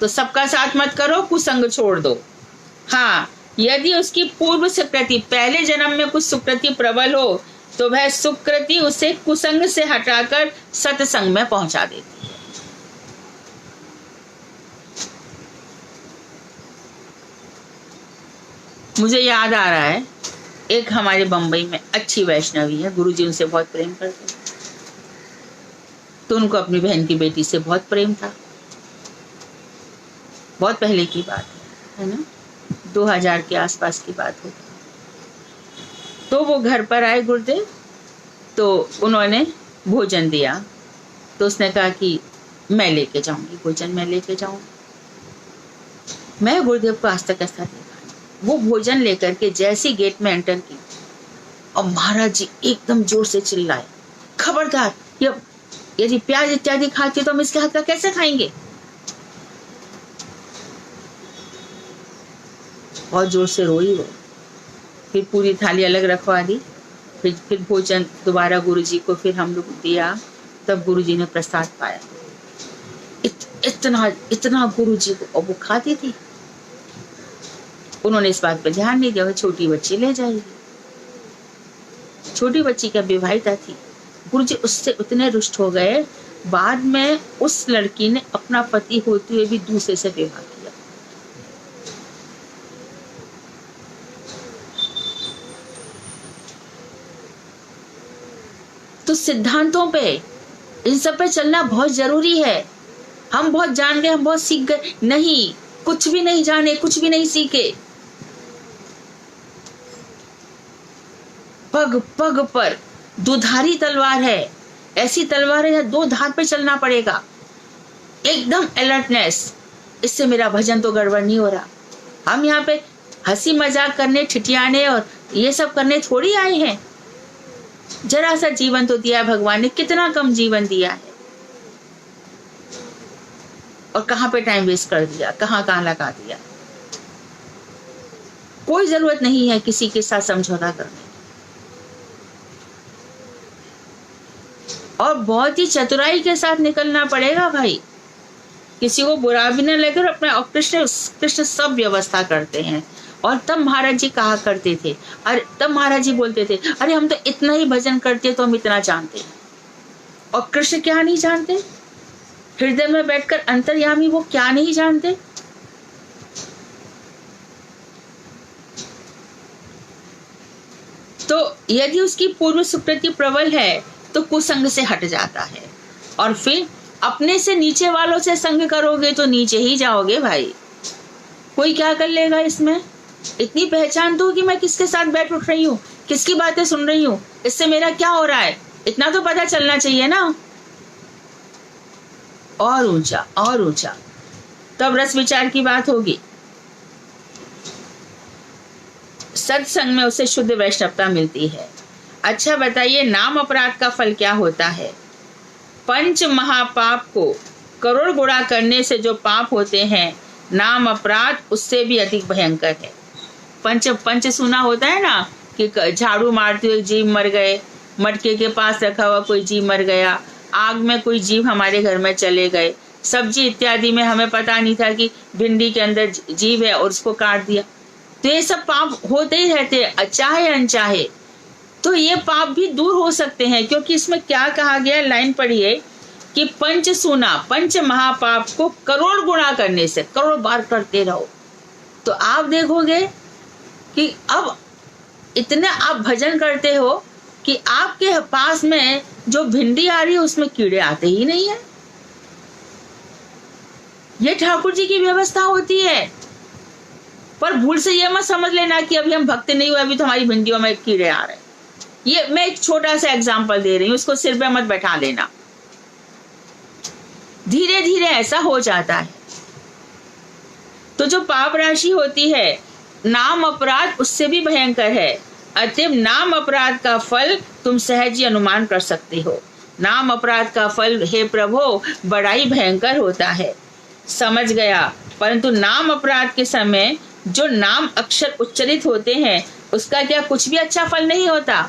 तो सबका साथ मत करो, कुसंग छोड़ दो। हाँ, यदि उसकी पूर्व सुकृति, पहले जन्म में कुछ सुकृति प्रबल हो तो वह सुकृति उसे कुसंग से हटाकर सत्संग में पहुंचा देती है। मुझे याद आ रहा है, एक हमारे बंबई में अच्छी वैष्णवी है, गुरुजी उनसे बहुत प्रेम करते हैं, तो उनको अपनी बहन की बेटी से बहुत प्रेम था। बहुत पहले की बात है ना, 2000 के आसपास की बात होगी। तो वो घर पर आए गुरुदेव, तो उन्होंने भोजन दिया, तो उसने कहा कि मैं लेके जाऊंगी भोजन, मैं लेके जाऊंगी। मैं गुरुदेव को आज तक ऐसा देखा, वो भोजन लेकर के जैसी गेट में एंटर की और महाराज जी एकदम जोर से चिल्लाए, खबरदार, यदि प्याज इत्यादि खाती हो तो हम इसके हाथ का कैसे खाएंगे। बहुत जोर से रोई वो, फिर पूरी थाली अलग रखवा दी, फिर भोजन दोबारा गुरुजी को फिर हम लोग दिया, तब गुरुजी ने प्रसाद पाया। इतना गुरुजी को, और वो खाती थी। उन्होंने इस बात पर ध्यान नहीं दिया, छोटी बच्ची ले जाएगी, छोटी बच्ची क्या विवाहिता थी। गुरुजी उससे उतने रुष्ट हो गए, बाद में उस लड़की ने अपना पति होते हुए भी दूसरे से विवाह किया। तो सिद्धांतों पे, इन सब पे चलना बहुत जरूरी है। हम बहुत जान गए, हम बहुत सीख गए, नहीं, कुछ भी नहीं जाने, कुछ भी नहीं सीखे। पग पग पर दुधारी तलवार है, ऐसी तलवार है, दो धार पे चलना पड़ेगा, एकदम अलर्टनेस। इससे मेरा भजन तो गड़बड़ नहीं हो रहा। हम यहाँ पे हंसी मजाक करने, ठिठियाने और ये सब करने थोड़ी आए हैं। जरा सा जीवन तो दिया है भगवान ने, कितना कम जीवन दिया है, और कहाँ पे टाइम वेस्ट कर दिया, कहाँ लगा दिया। कोई जरूरत नहीं है किसी के साथ समझौता करने की, और बहुत ही चतुराई के साथ निकलना पड़ेगा भाई। किसी को बुरा भी न लेकर अपना, और कृष्ण सब व्यवस्था करते हैं। और तब महाराज जी कहा करते थे, अरे तब महाराज जी बोलते थे, अरे हम तो इतना ही भजन करते तो हम इतना जानते हैं। और कृष्ण क्या नहीं जानते, हृदय में बैठकर अंतर्यामी वो क्या नहीं जानते। तो यदि उसकी पूर्व सुकृति प्रबल है तो कुसंग से हट जाता है, और फिर अपने से नीचे वालों से संग करोगे तो नीचे ही जाओगे भाई। कोई क्या कर लेगा इसमें। इतनी पहचान दो कि मैं किसके साथ बैठ उठ रही हूँ, किसकी बातें सुन रही हूँ, इससे मेरा क्या हो रहा है, इतना तो पता चलना चाहिए ना। और ऊंचा और ऊंचा, तब रस विचार की बात होगी। सत्संग में उसे शुद्ध वैष्णवता मिलती है। अच्छा बताइए, नाम अपराध का फल क्या होता है। पंच महापाप को करोड़ गुणा करने से जो पाप होते हैं, नाम अपराध उससे भी अधिक भयंकर है। पंच सुना होता है ना, कि झाड़ू मारते हुए जीव मर गए, मटके के पास रखा हुआ कोई जीव मर गया, आग में कोई जीव हमारे घर में चले गए, सब्जी इत्यादि में हमें पता नहीं था कि भिंडी के अंदर जीव है और उसको काट दिया। तो ये सब पाप होते ही रहते हैं, चाहे अनचाहे। तो ये पाप भी दूर हो सकते हैं, क्योंकि इसमें क्या कहा गया, लाइन पढ़िए कि पंच सुना, पंच महापाप को करोड़ गुणा करने से, करोड़ बार करते रहो, तो आप देखोगे कि अब इतने आप भजन करते हो कि आपके पास में जो भिंडी आ रही है उसमें कीड़े आते ही नहीं है। ये ठाकुर जी की व्यवस्था होती है। पर भूल से ये मत समझ लेना कि अभी हम भक्त नहीं हुए, अभी तो हमारी भिंडियों में कीड़े आ रहे हैं। ये मैं एक छोटा सा एग्जाम्पल दे रही हूँ, उसको सिर पे मत बैठा लेना। धीरे धीरे ऐसा हो जाता है। तो जो पाप राशि होती है, नाम अपराध उससे भी भयंकर है। अतएव नाम अपराध का फल तुम सहज ही अनुमान कर सकते हो। नाम अपराध का फल, हे प्रभु, बड़ा ही भयंकर होता है। समझ गया। परंतु नाम अपराध के समय जो नाम अक्षर उच्चरित होते हैं, उसका क्या कुछ भी अच्छा फल नहीं होता।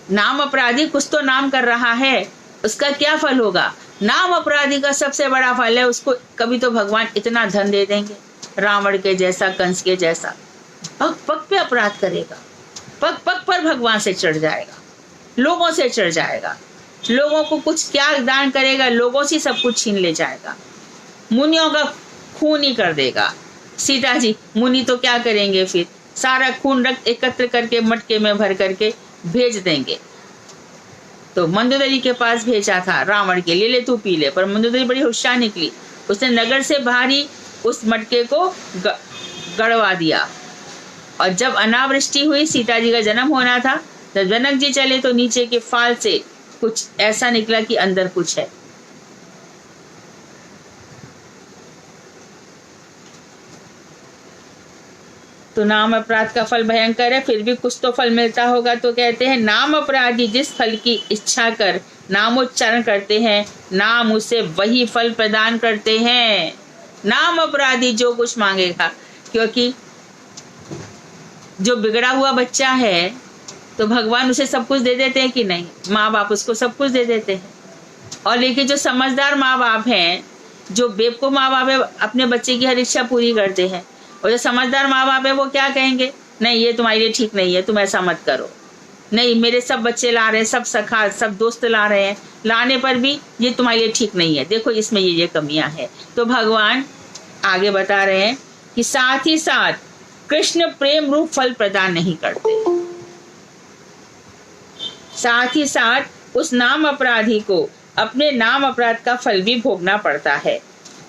नाम अपराधी कुछ तो नाम कर रहा है, उसका क्या फल होगा? नाम अपराधी का सबसे बड़ा फल है, उसको कभी तो भगवान इतना धन दे देंगे, रावण के जैसा, कंस के जैसा, पग पग पे अपराध करेगा, पग पग पर भगवान से चढ़ जाएगा, लोगों से चढ़ जाएगा, लोगों को कुछ क्या दान करेगा, लोगों से सब कुछ छीन ले जाएगा, मुनियों का खून ही कर देगा। सीता जी, मुनि तो क्या करेंगे फिर? सारा खून रक्त एकत्र करके मटके में भर करके भेज देंगे। तो मंदोदरी के पास भेजा था रावण के लिए, ले तू पी ले, पर मंदोदरी बड़ी होशियार निकली, उसने नगर से बाहर ही उस मटके को गड़वा दिया। और जब अनावृष्टि हुई, सीता जी का जन्म होना था, जब जनक जी चले तो नीचे के फाल से कुछ ऐसा निकला कि अंदर कुछ है। तो नाम अपराध का फल भयंकर है, फिर भी कुछ तो फल मिलता होगा। तो कहते हैं, नाम अपराधी जिस फल की इच्छा कर नामोच्चारण करते हैं, नाम उसे वही फल प्रदान करते हैं। नाम अपराधी जो कुछ मांगेगा, क्योंकि जो बिगड़ा हुआ बच्चा है तो भगवान उसे सब कुछ दे देते हैं कि नहीं? माँ बाप उसको सब कुछ दे देते हैं। और लेकिन जो समझदार माँ बाप हैं, जो बेवकूफ माँ बाप है, अपने बच्चे की हर इच्छा पूरी करते हैं। और जो समझदार माँ बाप है वो क्या कहेंगे? नहीं, ये तुम्हारे लिए ठीक नहीं है, तुम ऐसा मत करो। नहीं, मेरे सब बच्चे ला रहे हैं, सब सखा, सब दोस्त ला रहे हैं, लाने पर भी ये तुम्हारे लिए ठीक नहीं है, देखो इसमें ये कमियां हैं। तो भगवान आगे बता रहे हैं कि साथ ही साथ कृष्ण प्रेम रूप फल प्रदान नहीं करते। साथ ही साथ उस नाम अपराधी को अपने नाम अपराध का फल भी भोगना पड़ता है।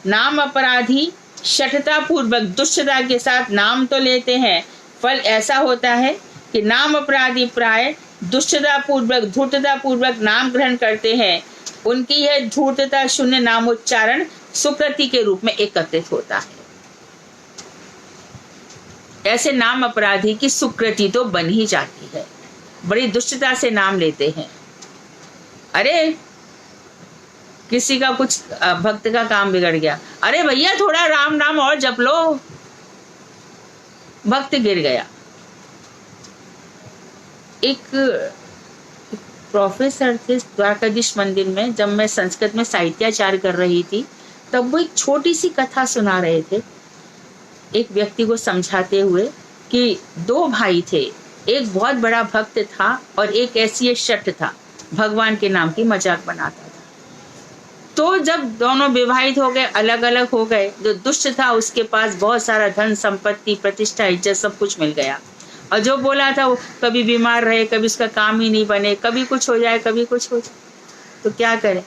नाम अपराधी शठता पूर्वक दुष्टता के साथ नाम तो लेते हैं, फल ऐसा होता है कि नाम अपराधी प्राय दुष्टता पूर्वक, धूर्तता पूर्वक नाम ग्रहण करते हैं। उनकी यह धूर्तता शून्य नामोच्चारण सुकृति के रूप में एकत्रित होता है। ऐसे नाम अपराधी की सुकृति तो बन ही जाती है, बड़ी दुष्टता से नाम लेते हैं। अरे किसी का कुछ भक्त का काम बिगड़ गया, अरे भैया थोड़ा राम नाम और जप लो, भक्त गिर गया। एक प्रोफेसर थे द्वारकाधीश मंदिर में, जब मैं संस्कृत में साहित्याचार कर रही थी, तब वो एक छोटी सी कथा सुना रहे थे, एक व्यक्ति को समझाते हुए कि दो भाई थे, एक बहुत बड़ा भक्त था और एक ऐसी शठ था, भगवान के नाम की मजाक बनाता था। तो जब दोनों विवाहित हो गए, अलग अलग हो गए, जो दुष्ट था उसके पास बहुत सारा धन संपत्ति, प्रतिष्ठा, इज्जत सब कुछ मिल गया, और जो बोला था वो कभी बीमार रहे, कभी उसका काम ही नहीं बने, कभी कुछ हो जाए, कभी कुछ हो जाए, तो क्या करे?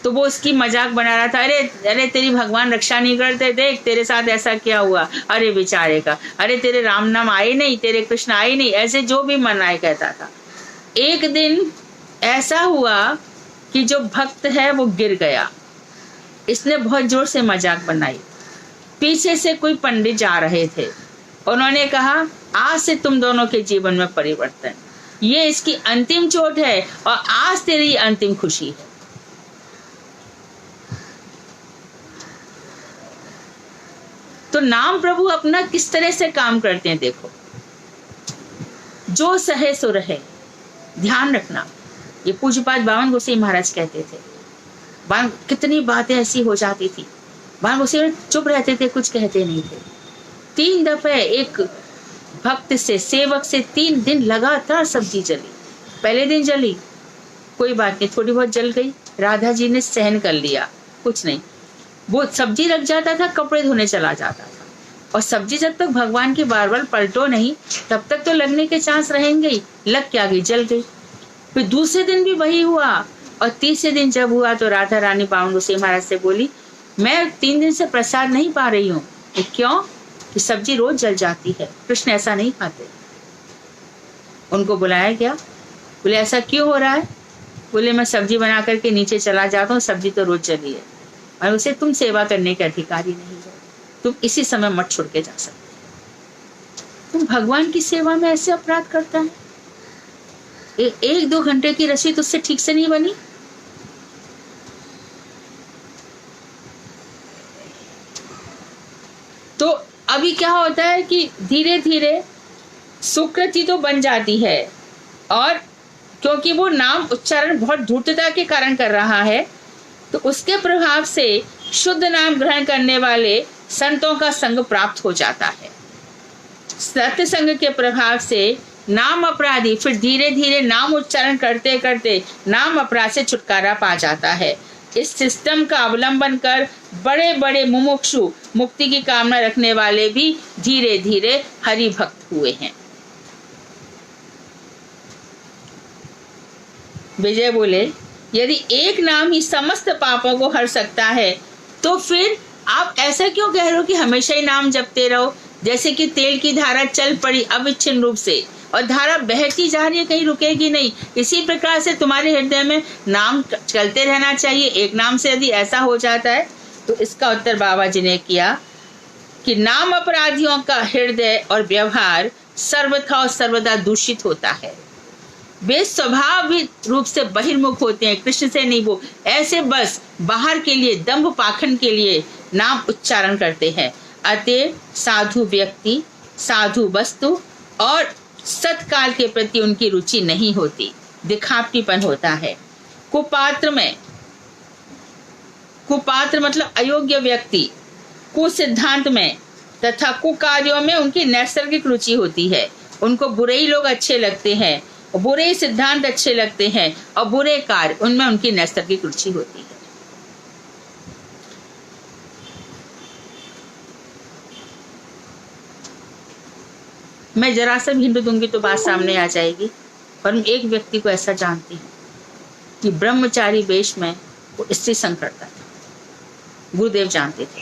तो वो उसकी मजाक बना रहा था, अरे अरे तेरी भगवान रक्षा नहीं करते, देख तेरे साथ ऐसा क्या हुआ, अरे बेचारे का, अरे तेरे राम नाम आए नहीं, तेरे कृष्ण आए नहीं, ऐसे जो भी मन आए कहता था। एक दिन ऐसा हुआ कि जो भक्त है वो गिर गया, इसने बहुत जोर से मजाक बनाई। पीछे से कोई पंडित जा रहे थे, उन्होंने कहा आज से तुम दोनों के जीवन में परिवर्तन, ये इसकी अंतिम चोट है और आज तेरी अंतिम खुशी है। तो नाम प्रभु अपना किस तरह से काम करते हैं देखो, जो सहे सो रहे, ध्यान रखना। ये पूज्यपाद बावन गोसाई महाराज कहते थे, कितनी बातें ऐसी हो जाती थी, बावन गोसाई चुप रहते थे, कुछ कहते नहीं थे। 3 दफे एक भक्त से, सेवक से 3 दिन लगातार सब्जी जली। पहले दिन जली, कोई बात नहीं, थोड़ी बहुत जल गई, राधा जी ने सहन कर लिया, कुछ नहीं। वो सब्जी लग जाता था, कपड़े धोने चला जाता था, और सब्जी जब तक भगवान की बार बार पलटो नहीं, तब तक तो लगने के चांस रहेंगे ही। लग क्या गई, जल गई। फिर दूसरे दिन भी वही हुआ, और तीसरे दिन जब हुआ तो राधा रानी बावन गोसाई महाराज से बोली, मैं 3 दिन से प्रसाद नहीं पा रही हूँ। क्यों? कि सब्जी रोज जल जाती है, कृष्ण ऐसा नहीं खाते। उनको बुलाया गया, बोले ऐसा क्यों हो रहा है? बोले मैं सब्जी बना करके नीचे चला जाता हूँ, सब्जी तो रोज जली है, और उसे तुम सेवा करने के अधिकारी नहीं हो, तुम इसी समय मत छोड़ के जा सकते। तुम भगवान की सेवा में ऐसे अपराध करता है। 1-2 घंटे की रसीद उससे ठीक से नहीं बनी। तो अभी क्या होता है कि धीरे धीरे सुकृति तो बन जाती है, और क्योंकि वो नाम उच्चारण बहुत धूर्तता के कारण कर रहा है, तो उसके प्रभाव से शुद्ध नाम ग्रहण करने वाले संतों का संग प्राप्त हो जाता है। सत्य संग के प्रभाव से नाम अपराधी फिर धीरे धीरे नाम उच्चारण करते करते नाम अपराध से छुटकारा पा जाता है। इस सिस्टम का अवलंबन कर बड़े बड़े मुमुक्षु मुक्ति की कामना रखने वाले भी धीरे धीरे हरि भक्त हुए हैं। विजय बोले, यदि एक नाम ही समस्त पापों को हर सकता है, तो फिर आप ऐसा क्यों कह रहे हो कि हमेशा ही नाम जपते रहो? जैसे कि तेल की धारा चल पड़ी अविच्छिन्न रूप से और धारा बहती जा रही है, कहीं रुकेगी नहीं। इसी प्रकार से तुम्हारे हृदय में नाम चलते रहना चाहिए। एक नाम से यदि ऐसा हो जाता है, तो इसका उत्तर बाबा जी ने किया कि नाम अपराधियों का हृदय और व्यवहार सर्वथा और सर्वदा दूषित होता है। वे स्वाभाविक रूप से बहिर्मुख होते हैं, कृष्ण से नहीं। वो ऐसे बस बाहर के लिए, दंभ पाखंड के लिए नाम उच्चारण करते हैं। अतः साधु व्यक्ति, साधु वस्तु और सत्काल के प्रति उनकी रुचि नहीं होती, दिखावटीपन होता है। कुपात्र मतलब अयोग्य व्यक्ति, कुसिद्धांत में तथा कुकार्यों में उनकी नैसर्गिक रुचि होती है। उनको बुरे ही लोग अच्छे लगते हैं, बुरे सिद्धांत अच्छे लगते हैं और बुरे कार्य, उनमें उनकी नैसर्गिक रुचि होती है। मैं जरा सा हिंट दूंगी तो बात सामने आ जाएगी। पर मैं एक व्यक्ति को ऐसा जानती हूँ कि ब्रह्मचारी वेश में वो स्त्री संग करता था। गुरुदेव जानते थे।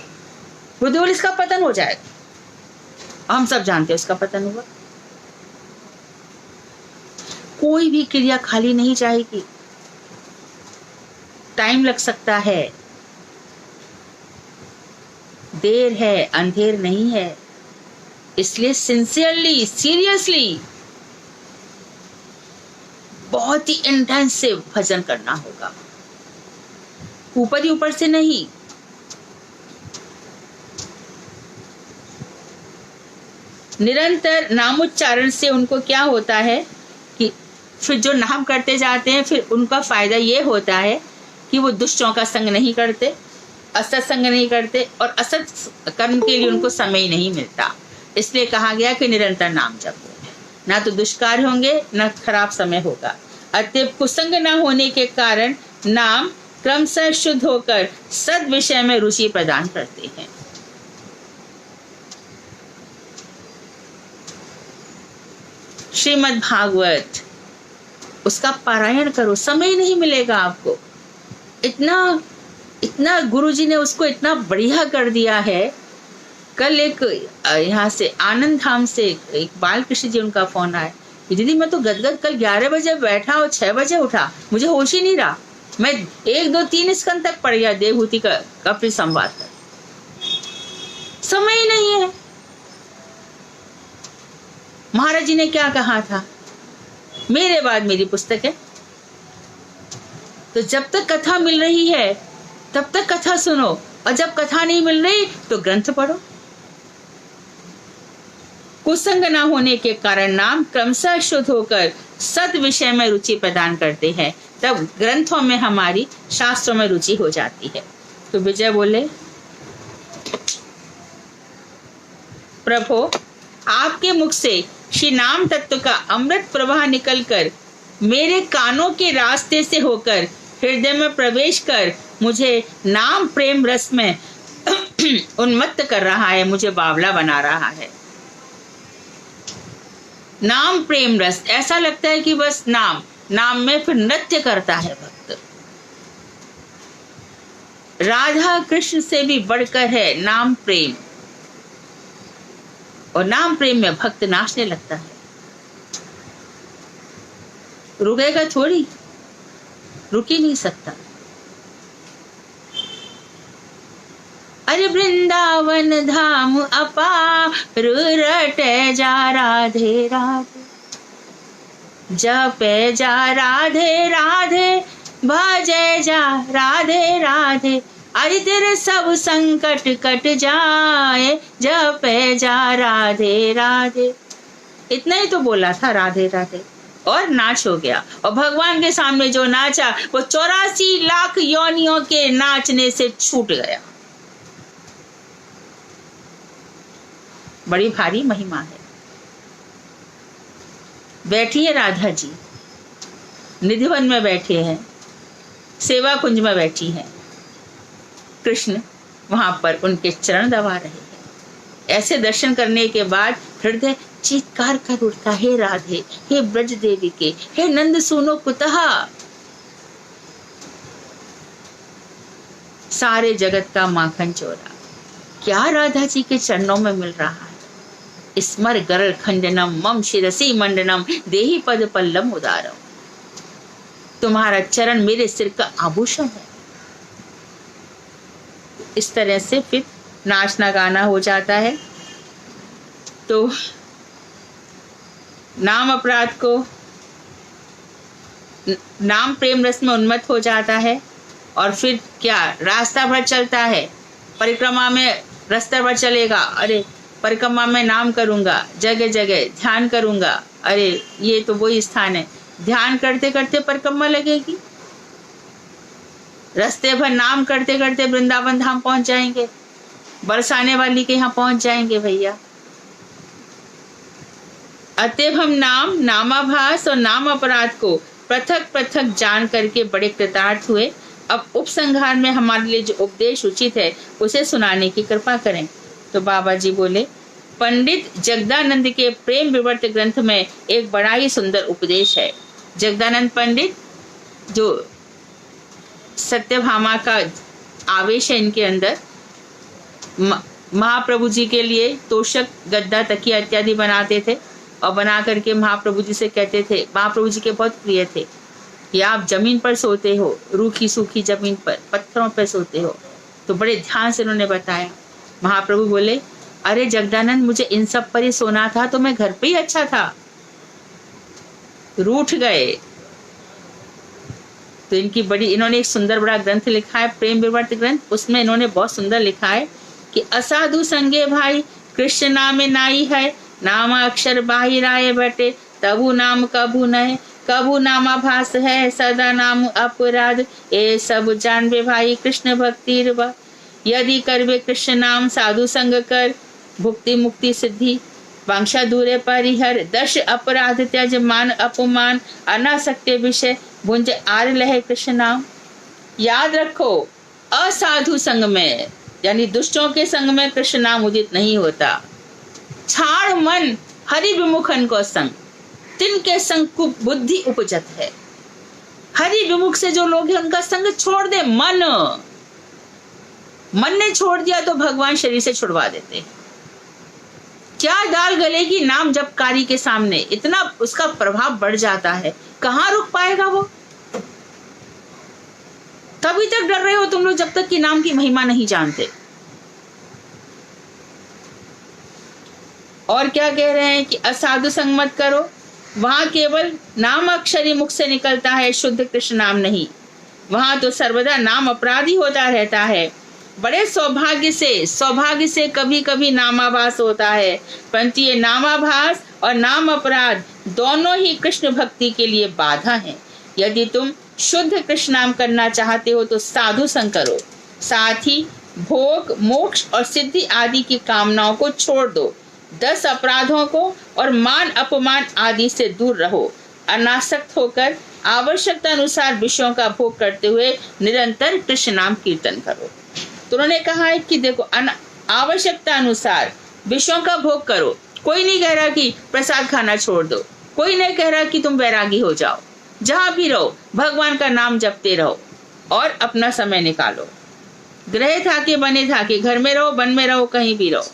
गुरुदेव इसका पतन हो जाएगा, हम सब जानते हैं उसका पतन हुआ। कोई भी क्रिया खाली नहीं जाएगी, टाइम लग सकता है, देर है, अंधेर नहीं है। इसलिए सिंसियरली, सीरियसली, बहुत ही इंटेंसिव भजन करना होगा, ऊपर ही ऊपर से नहीं। निरंतर नामोच्चारण से उनको क्या होता है कि फिर जो नाम करते जाते हैं, फिर उनका फायदा ये होता है कि वो दुष्टों का संग नहीं करते, असत संग नहीं करते और असत कर्म के लिए उनको समय नहीं मिलता। इसलिए कहा गया कि निरंतर नाम जपो, ना तो दुष्कार्य होंगे ना खराब समय होगा। अतः कुसंग न होने के कारण नाम क्रमशः शुद्ध होकर सद विषय में रुचि प्रदान करते हैं। श्रीमद् भागवत, उसका पारायण करो, समय नहीं मिलेगा आपको। इतना गुरुजी ने उसको इतना बढ़िया कर दिया है। कल एक यहाँ से आनंद धाम से एक बालकृष्ण जी, उनका फोन आया कि दीदी मैं तो गदगद, कल 11 बजे बैठा और 6 बजे उठा, मुझे होश ही नहीं रहा। मैं 1, 2, 3 स्कंद तक पढ़ गया देवहूति का कपिल संवाद का। समय ही नहीं है। महाराज जी ने क्या कहा था, मेरे बाद मेरी पुस्तक है, तो जब तक कथा मिल रही है तब तक कथा सुनो, और जब कथा नहीं मिल रही तो ग्रंथ पढ़ो। कुसंग न होने के कारण नाम क्रमशः शुद्ध होकर सद विषय में रुचि प्रदान करते हैं, तब ग्रंथों में हमारी, शास्त्रों में रुचि हो जाती है। तो विजय बोले, प्रभु आपके मुख से श्री नाम तत्व का अमृत प्रवाह निकलकर मेरे कानों के रास्ते से होकर हृदय में प्रवेश कर मुझे नाम प्रेम रस में उन्मत्त कर रहा है, मुझे बावला बना रहा है। नाम प्रेम रस, ऐसा लगता है कि बस नाम में फिर नृत्य करता है भक्त। राधा कृष्ण से भी बढ़कर है नाम प्रेम, और नाम प्रेम में भक्त नाचने लगता है। रुकेगा थोड़ी, रुक ही नहीं सकता। अरे वृंदावन धाम अपार रटे जा राधे राधे, जपे जा राधे राधे, भजे जा राधे राधे, अरे तेरे सब संकट कट जाए, जपे जा राधे राधे। इतना ही तो बोला था, राधे राधे। और नाच हो गया। और भगवान के सामने जो नाचा वो 84 लाख योनियों के नाचने से छूट गया। बड़ी भारी महिमा है। बैठी है राधा जी, निधिवन में बैठे हैं, सेवा कुंज में बैठी हैं, कृष्ण वहां पर उनके चरण दबा रहे हैं। ऐसे दर्शन करने के बाद हृदय चीत्कार कर उठता, हे राधे, हे ब्रज देवी के, हे नंद सुनो कुतः। सारे जगत का माखन चोरा क्या राधा जी के चरणों में मिल रहा है। स्मर गरल खंडनम मम शिरसी मंडनम देहि पद पल्लम उदारम। तुम्हारा चरण मेरे सिर का आभूषण है। इस तरह से फिर नाचना गाना हो जाता है। तो नाम अपराध को नाम प्रेम रस में उन्मत्त हो जाता है। और फिर क्या रास्ता भर चलता है, परिक्रमा में रास्ता भर चलेगा, अरे परिक्रमा में नाम करूंगा, जगह जगह ध्यान करूंगा, अरे ये तो वही स्थान है। ध्यान करते करते परिक्रमा लगेगी, रास्ते भर नाम करते करते वृंदावन धाम पहुंच जाएंगे, बरसाने वाली के यहाँ पहुंच जाएंगे भैया। अतएव हम नाम, नामाभास और नाम अपराध को पृथक पृथक जान करके बड़े कृतार्थ हुए। अब उपसंहार में हमारे लिए जो उपदेश उचित है उसे सुनाने की कृपा करें। तो बाबा जी बोले, पंडित जगदानंद के प्रेम विवर्त ग्रंथ में एक बड़ा ही सुंदर उपदेश है। जगदानंद पंडित जो सत्यभामा का आवेश है इनके अंदर, महाप्रभु जी के लिए तोशक, गद्दा, तकिया इत्यादि बनाते थे और बना करके महाप्रभु जी से कहते थे, महाप्रभु जी के बहुत प्रिय थे, कि आप जमीन पर सोते हो, रूखी सूखी जमीन पर, पत्थरों पर सोते हो। तो बड़े ध्यान से उन्होंने बताया। महाप्रभु बोले, अरे जगदानंद, मुझे इन सब पर ही सोना था तो मैं घर पे ही अच्छा था। रूठ गए। तो इन्होंने एक सुंदर बड़ा ग्रंथ लिखा है, प्रेम विवर्त ग्रंथ। उसमें इन्होंने बहुत सुंदर लिखा है कि असाधु संगे भाई कृष्ण नाम नाई है, नाम अक्षर बाहिराए बटे, तबु नाम कबू नए, कबू नामाभास है, सदा नाम अपराध, ए सब जानबे भाई कृष्ण भक्ति रवा। यदि करबे कृष्ण नाम साधु संग कर, भुक्ति मुक्ति सिद्धि वांछा दूरे परिहर, दश अपराध त्यज मान अपमान, अनासक्ति विषय भुंज आर लहे कृष्ण नाम। याद रखो, असाधु संग में यानी दुष्टों के संग में कृष्ण नाम उदित नहीं होता। छाड़ मन हरि विमुखन को संग, तिनके संग बुद्धि उपजत है। हरि विमुख से जो लोग हैं उनका संग छोड़ दे। मन ने छोड़ दिया तो भगवान शरीर से छुड़वा देते हैं। क्या दाल गलेगी नाम जपकारी के सामने, इतना उसका प्रभाव बढ़ जाता है, कहाँ रुक पाएगा वो। तभी तक डर रहे हो तुम लोग जब तक कि नाम की महिमा नहीं जानते। और क्या कह रहे हैं कि असाधु संग मत करो, वहां केवल नाम अक्षरी मुख से निकलता है, शुद्ध कृष्ण नाम नहीं। वहां तो सर्वदा नाम अपराधी होता रहता है। बड़े सौभाग्य से कभी कभी नामाभास होता है, परंतु ये नामाभास और नाम अपराध दोनों ही कृष्ण भक्ति के लिए बाधा हैं। यदि तुम शुद्ध कृष्ण नाम करना चाहते हो तो साधु संग करो, साथ ही भोग, मोक्ष और सिद्धि आदि की कामनाओं को छोड़ दो। 10 अपराधों को और मान अपमान आदि से दूर रहो। अनासक्त होकर आवश्यकता अनुसार विषयों का भोग करते हुए निरंतर कृष्ण नाम कीर्तन करो। तो उन्होंने कहा है कि देखो, आवश्यकता अनुसार विषयों का भोग करो। कोई नहीं कह रहा कि प्रसाद खाना छोड़ दो, कोई नहीं कह रहा कि तुम वैरागी हो जाओ। जहां भी रहो भगवान का नाम जपते रहो और अपना समय निकालो। ग्रह था के बने था के, घर में रहो, वन में रहो, कहीं भी रहो।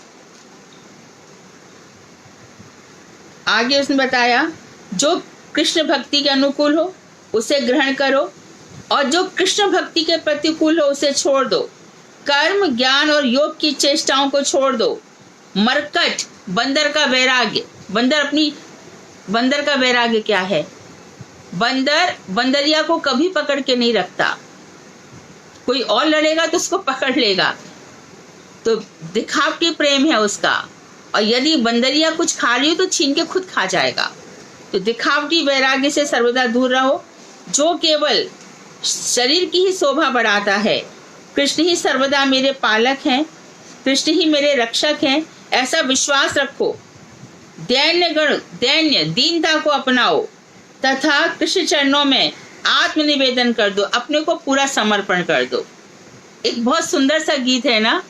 आगे उसने बताया, जो कृष्ण भक्ति के अनुकूल हो उसे ग्रहण करो और जो कृष्ण भक्ति के प्रतिकूल हो उसे छोड़ दो। कर्म, ज्ञान और योग की चेष्टाओं को छोड़ दो। मरकट, बंदर का वैराग्य। बंदर का वैराग्य क्या है? बंदरिया को कभी पकड़ के नहीं रखता, कोई और लड़ेगा तो उसको पकड़ लेगा। तो दिखावटी प्रेम है उसका, और यदि बंदरिया कुछ खा रही हो तो छीन के खुद खा जाएगा। तो दिखावटी वैराग्य से सर्वदा दूर रहो, जो केवल शरीर की ही शोभा बढ़ाता है। कृष्ण ही सर्वदा मेरे पालक हैं, कृष्ण ही मेरे रक्षक हैं, ऐसा विश्वास रखो। दैन्य दीनता को अपनाओ तथा कृष्ण चरणों में आत्मनिवेदन कर दो, अपने को पूरा समर्पण कर दो। एक बहुत सुंदर सा गीत है ना,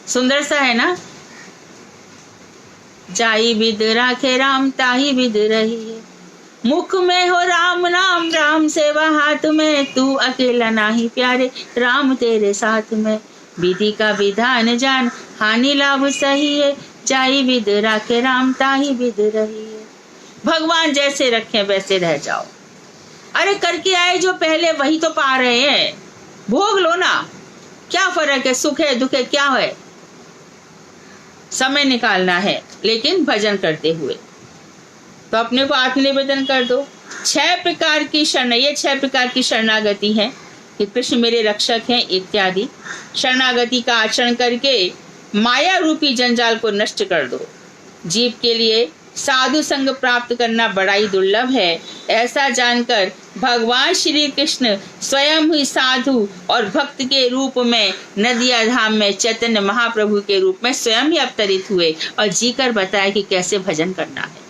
सुंदर सा है ना, जाई विद राखे राम ताही विद रही है, मुख में हो राम नाम राम सेवा हाथ में, तू अकेला नाही प्यारे राम तेरे साथ में, विधि का विधान जान हानि लाभ सही है, जाई विद राखे राम ताही विद रही है। भगवान जैसे रखे वैसे रह जाओ। अरे करके आए जो पहले वही तो पा रहे हैं, भोग लो ना, क्या फर्क है, सुख है दुख है क्या है, समय निकालना है लेकिन भजन करते हुए। तो अपने को आत्मनिवेदन कर दो। 6 प्रकार की शरण, ये 6 प्रकार की शरणागति है कि कृष्ण मेरे रक्षक हैं इत्यादि। शरणागति का आचरण करके माया रूपी जंजाल को नष्ट कर दो। जीव के लिए साधु संग प्राप्त करना बड़ा ही दुर्लभ है, ऐसा जानकर भगवान श्री कृष्ण स्वयं ही साधु और भक्त के रूप में नदिया धाम में चैतन्य महाप्रभु के रूप में स्वयं ही अवतरित हुए और जीकर बताए कि कैसे भजन करना है।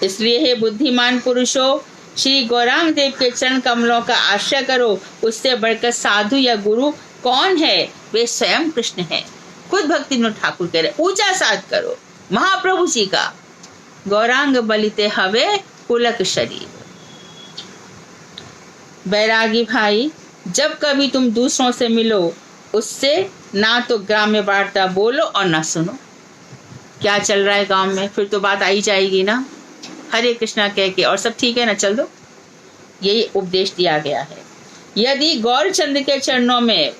इसलिए हे बुद्धिमान पुरुषों, श्री गौरांग देव के चरण कमलों का आश्रय करो। उससे बढ़कर साधु या गुरु कौन है? वे स्वयं कृष्ण है। खुद भक्ति विनोद ठाकुर कह रहे, ऊंचा साध करो महाप्रभु जी का। गौरांग बलिते हवे पुलक शरीर। बैरागी भाई, जब कभी तुम दूसरों से मिलो उससे ना तो ग्राम्य वार्ता बोलो और ना सुनो। क्या चल रहा है गांव में, फिर तो बात आई जाएगी ना, हरे कृष्णा कह के और सब ठीक है ना, चल दो। यही उपदेश दिया गया है। यदि गौरचंद्र के चरणों में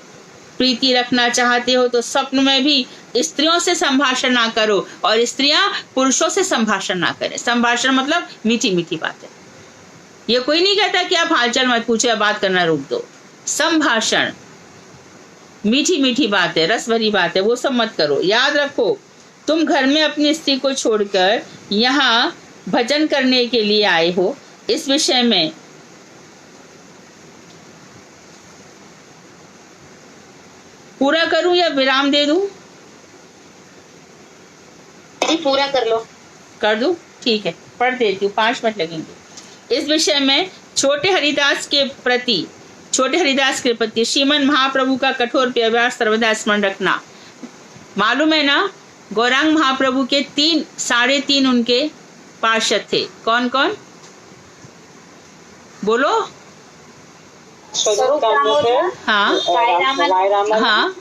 प्रीति रखना चाहते हो तो स्वप्न में भी स्त्रियों से संभाषण ना करो और स्त्रियां पुरुषों से संभाषण ना करें। संभाषण मतलब मीठी मीठी बातें। ये कोई नहीं कहता कि आप हालचाल मत पूछो या बात करना रोक दो। संभाषण, मीठी मीठी बातें, रस भरी बातें, वो सब मत करो। याद रखो, तुम घर में अपनी स्त्री को छोड़कर यहाँ भजन करने के लिए आए हो। इस विषय में पूरा करूं या विराम दे दूं? पूरा कर लो। कर दूं? ठीक है, पढ़ देती हूँ, 5 मिनट लगेंगे। इस विषय में छोटे हरिदास के प्रति श्रीमन महाप्रभु का कठोर व्यवहार सर्वदा स्मरण रखना। मालूम है ना, गौरांग महाप्रभु के 3.5 उनके पार्षद थे। कौन कौन बोलो? हाँ हाँ,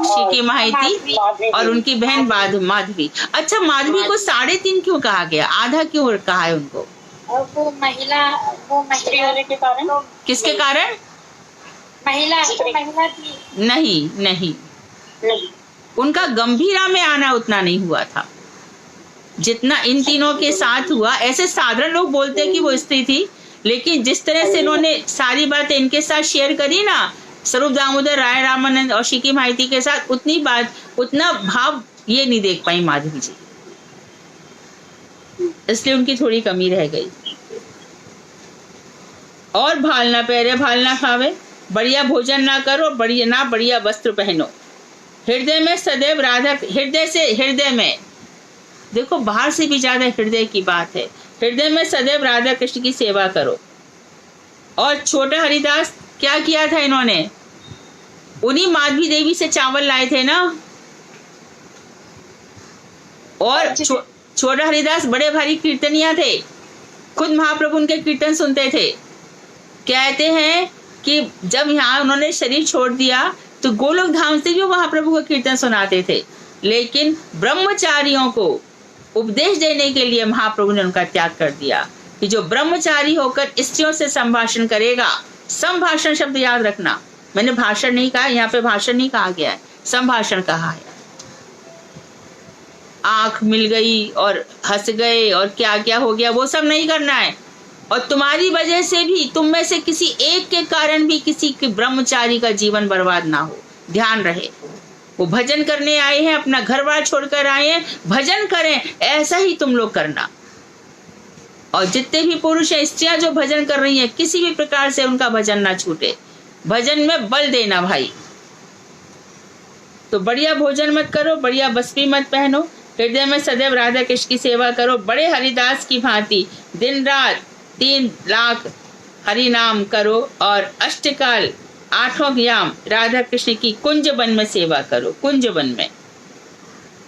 शिकी माहिती और उनकी बहन माधवी। अच्छा, माधवी को 3.5 क्यों कहा गया, आधा क्यों कहा है उनको? वो महिला होने के कारण। किसके कारण? महिला थी। नहीं, उनका गंभीरा में आना उतना नहीं हुआ था जितना इन तीनों के साथ हुआ। ऐसे साधारण लोग बोलते हैं कि वो स्त्री थी, लेकिन जिस तरह से इन्होंने सारी बातें इनके साथ शेयर करी ना, स्वरूप दामोदर, राय रामानंद और शिकी माहिती के साथ, उतना भाव ये नहीं देख पाई माधवी जी, इसलिए उनकी थोड़ी कमी रह गई। और भाल ना पहरे, भाल ना खावे, बढ़िया भोजन ना करो, बढ़िया वस्त्र पहनो। हृदय में सदैव राधा, हृदय में देखो, बाहर से भी ज्यादा हृदय की बात है। हृदय में सदैव राधा कृष्ण की सेवा करो। और छोटा हरिदास क्या किया था इन्होंने? उन्हीं माधवी देवी से चावल लाए थे ना। और छोटा हरिदास बड़े भारी कीर्तनिया थे, खुद महाप्रभु उनके कीर्तन सुनते थे। कहते हैं कि जब यहाँ उन्होंने शरीर छोड़ दिया तो गोलोक धाम से भी महाप्रभु को कीर्तन सुनाते थे, लेकिन ब्रह्मचारियों को उपदेश देने के लिए महाप्रभु ने उनका त्याग कर दिया कि जो ब्रह्मचारी होकर स्त्रियों से संभाषण करेगा, संभाषण शब्द याद रखना, मैंने भाषण नहीं कहा, यहाँ पे भाषण नहीं कहा गया है, संभाषण कहा है। आंख मिल गई और हंस गए और क्या क्या हो गया, वो सब नहीं करना है। और तुम्हारी वजह से भी, तुम में से किसी एक के कारण भी किसी के ब्रह्मचारी का जीवन बर्बाद ना हो, ध्यान रहे। वो भजन करने आए हैं, अपना घर बार छोड़कर आए हैं, भजन करें, ऐसा ही तुम लोग करना। और जितने भी पुरुष हैं, स्त्रियां जो भजन कर रही हैं, किसी भी प्रकार से उनका भजन ना छूटे, भजन में बल देना भाई। तो बढ़िया भोजन मत करो, बढ़िया वस्त्र मत पहनो, हृदय में सदैव राधा कृष्ण की सेवा करो, बड़े हरिदास की भांति दिन रात 3 लाख हरि नाम करो और अष्टकाल 8 याम राधा कृष्ण की कुंज वन में सेवा करो। कुंज वन में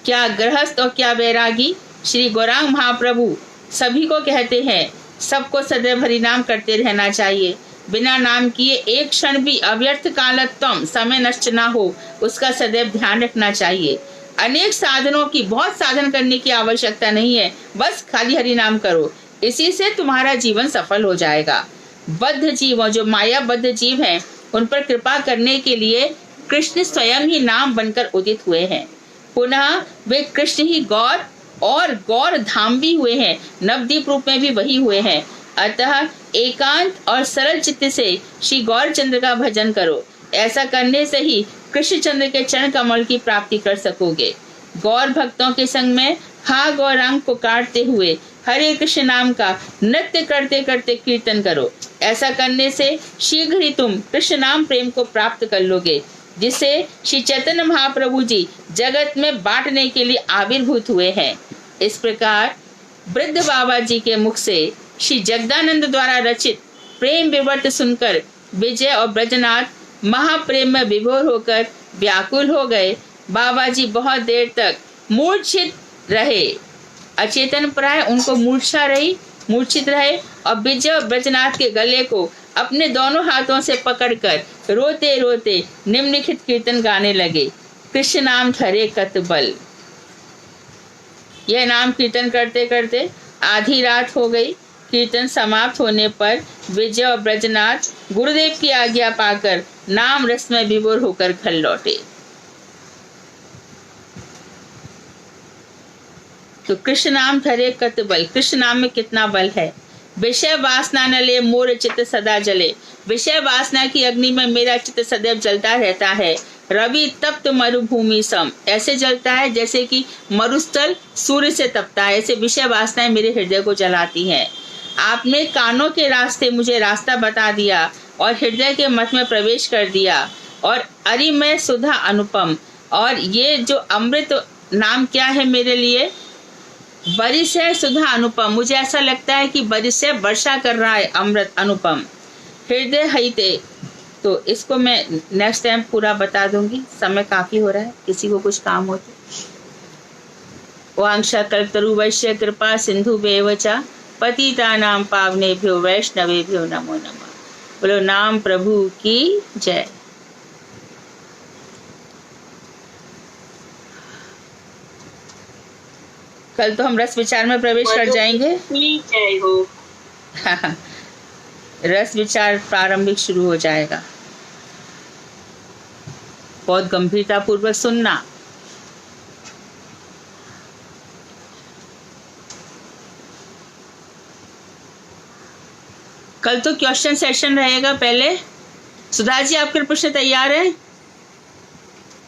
क्या गृहस्थ और क्या वैरागी, श्री गौरांग महाप्रभु सभी को कहते हैं सबको सदैव हरि नाम करते रहना चाहिए। बिना नाम किए एक क्षण भी अव्यर्थ कालत्वम, समय नष्ट ना हो, उसका सदैव ध्यान रखना चाहिए। अनेक साधनों की, बहुत साधन करने की आवश्यकता नहीं है, बस खाली हरि नाम करो, इसी से तुम्हारा जीवन सफल हो जाएगा। बद्ध जीवों, जो मायाबद्ध जीव हैं, उन पर कृपा करने के लिए कृष्ण स्वयं ही नाम बनकर उदित हुए हैं। पुनः वे कृष्ण ही गौर और गौर धाम भी हुए हैं, नवदीप रूप में भी वही हुए हैं। अतः एकांत और सरल चित्त से श्री गौर चंद्र का भजन करो, ऐसा करने से ही कृष्ण चंद्र के चरण कमल की प्राप्ति कर सकोगे। गौर भक्तों के संग में हा गौरांग को काटते हुए हरे कृष्ण नाम का नृत्य करते करते कीर्तन करो, ऐसा करने से शीघ्र ही तुम कृष्ण नाम प्रेम को प्राप्त कर लोगे, जिसे श्री चैतन्य महाप्रभु जी जगत में बांटने के लिए आविर्भूत हुए हैं। इस प्रकार वृद्ध बाबा जी के मुख से श्री जगदानंद द्वारा रचित प्रेम विवर्त सुनकर विजय और ब्रजनाथ महाप्रेम में विभोर होकर व्याकुल हो गए। बाबा जी बहुत देर तक मूर्छित रहे, अचेतन प्राय उनको मूर्छित रहे और विजय और ब्रजनाथ के गले को अपने दोनों हाथों से पकड़कर रोते रोते निम्नलिखित कीर्तन गाने लगे। कृष्ण नाम धरे कत बल। यह नाम कीर्तन करते करते आधी रात हो गई। कीर्तन समाप्त होने पर विजय और ब्रजनाथ गुरुदेव की आज्ञा पाकर नाम रस में विभोर होकर घर लौटे। तो कृष्ण नाम धरे कत बल, कृष्ण नाम में कितना बल है। विषय वासना न ले मोर चित्त सदा जले, विषय वासना की अग्नि में मेरा चित्त सदैव जलता रहता है। रवि तप्त मरुभूमि सम, ऐसे जलता है जैसे कि मरुस्थल सूर्य से तपता है, ऐसे विषय वासनाएं मेरे हृदय को जलाती हैं। आपने कानों के रास्ते मुझे रास्ता बता दिया और हृदय के मत में प्रवेश कर दिया। और अरिमय सुधा अनुपम, और ये जो अमृत नाम क्या है मेरे लिए, बारिश है सुधा अनुपम, मुझे ऐसा लगता है कि बारिश से वर्षा कर रहा है अमृत अनुपम। हृदय हिते, तो इसको मैं नेक्स्ट टाइम पूरा बता दूंगी, समय काफी हो रहा है, किसी को कुछ काम हो तो। वांछा कल्पतरु वैश्य कृपा सिंधु बेवचा पतितानां पावनेभ्यो वैष्णवेभ्यो नमो नमः। बोलो नाम प्रभु की जय। कल तो हम रस विचार में प्रवेश कर जाएंगे। जय हो। रस विचार प्रारंभिक शुरू हो जाएगा। बहुत गंभीरता पूर्वक सुनना। कल तो क्वेश्चन सेशन रहेगा। पहले सुधा जी आपके प्रश्न तैयार है?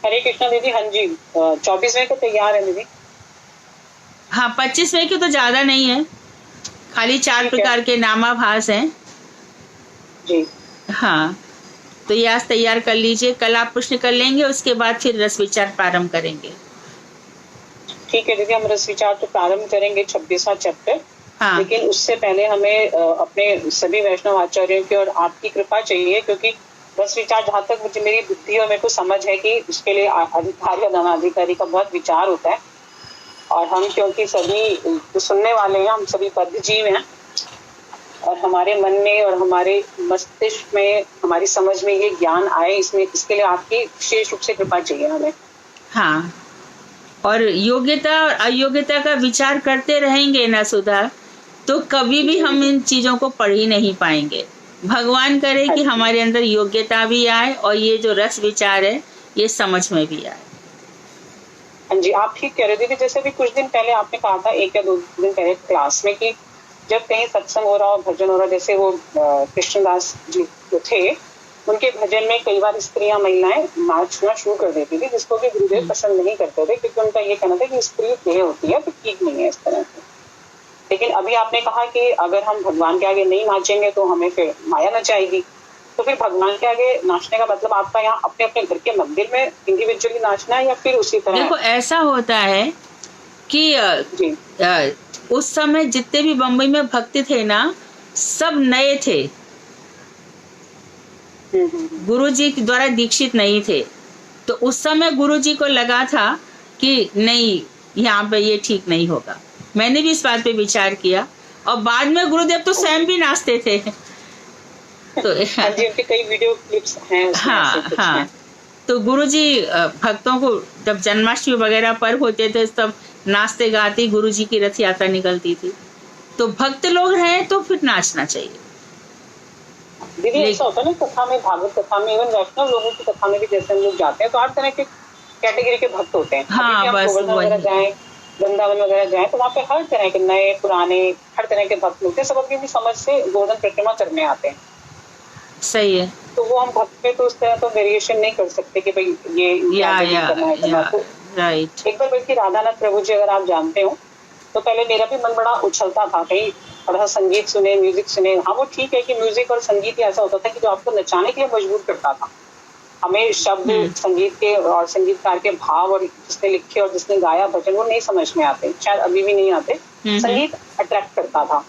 हरे कृष्णा दीदी। हाँ जी, 24वें को तैयार है दीदी। हाँ, 25वें की तो ज्यादा नहीं है, खाली 4 प्रकार के नामाभास हैं जी। हाँ, तो ये आज तैयार कर लीजिए, कल आप प्रश्न कर लेंगे, उसके बाद फिर रस विचार प्रारंभ करेंगे। ठीक है दीदी, हम रस विचार तो प्रारंभ करेंगे 26वां चैप्टर। हाँ। लेकिन उससे पहले हमें अपने सभी वैष्णव आचार्यों की और आपकी कृपा चाहिए, क्योंकि रस विचार जहाँ तक मुझे मेरी बुद्धि और मेरे को समझ है कि उसके लिए अधिकारी और अनाधिकारी का बहुत विचार होता है। और हम क्योंकि सभी जो सुनने वाले हैं, हम सभी बद्ध जीव हैं और हमारे मन में और हमारे मस्तिष्क में, हमारी समझ में ये ज्ञान आए, इसमें इसके लिए आपकी विशेष रूप से कृपा चाहिए हमें। हाँ, और योग्यता और अयोग्यता का विचार करते रहेंगे ना सुधा, तो कभी भी हम इन चीजों को पढ़ ही नहीं पाएंगे। भगवान करे कि हमारे अंदर योग्यता भी आए और ये जो रस विचार है ये समझ में भी आए। हाँ जी, आप ठीक कह रहे थे कि जैसे भी कुछ दिन पहले आपने कहा था, 1 या 2 दिन पहले क्लास में, कि जब कहीं सत्संग हो रहा हो, भजन हो रहा, जैसे वो कृष्णदास जी जो थे, उनके भजन में कई बार स्त्रियां महिलाएं नाचना शुरू कर देती थी, जिसको कि गुरुदेव पसंद नहीं करते थे, क्योंकि उनका ये कहना था कि स्त्री देह होती है तो ठीक नहीं है इस तरह से। लेकिन अभी आपने कहा कि अगर हम भगवान के आगे नहीं नाचेंगे तो हमें फिर माया नचाएगी, तो फिर भगवान के आगे नाचने का मतलब आपका यहाँ अपने अपने घर के मंदिर में इंडिविजुअली नाचना है या फिर उसी तरह? देखो ऐसा होता है कि उस समय जितने भी बम्बई में भक्त थे ना, सब नए थे, गुरु जी के द्वारा दीक्षित नहीं थे। तो उस समय गुरु जी को लगा था कि नहीं, यहाँ पे ये ठीक नहीं होगा। मैंने भी इस बात पे विचार किया, और बाद में गुरुदेव तो स्वयं भी नाचते थे। तो उनके कई वीडियो क्लिप्स हैं। हाँ। तो गुरु जी भक्तों को जब जन्माष्टमी वगैरह पर होते थे तब नाचते गाते गुरु जी की रथ यात्रा निकलती थी। तो भक्त लोग हैं तो फिर नाचना चाहिए। दीदी ऐसा होता है ना कथा में, भागवत कथा में, इवन वैष्णव लोगों की कथा में भी जैसे हम लोग जाते हैं तो हर तरह के कैटेगरी के भक्त होते हैं। हाँ, बस वगैरह जाए, वृंदावन वगैरह जाए, तो वहाँ पे हर तरह के नए पुराने हर तरह के भक्त मिलते हैं। सब अपनी समझ से गोवर्धन परिक्रमा करने आते हैं। सही है। तो वो हम भक्त में तो उस तरह तो वेरिएशन नहीं कर सकते कि भाई ये राइट। एक बार बल्कि राधानाथ प्रभु जी अगर आप जानते हो, तो पहले मेरा भी मन बड़ा उछलता था कहीं थोड़ा संगीत सुने, म्यूजिक सुने। हाँ वो ठीक है कि म्यूजिक और संगीत ही ऐसा होता था कि जो आपको नचाने के लिए मजबूर करता था। हमें शब्द संगीत के और संगीतकार के भाव और जिसने लिखे और जिसने गाया भजन वो नहीं समझ में आते, शायद अभी भी नहीं आते। संगीत अट्रैक्ट करता था।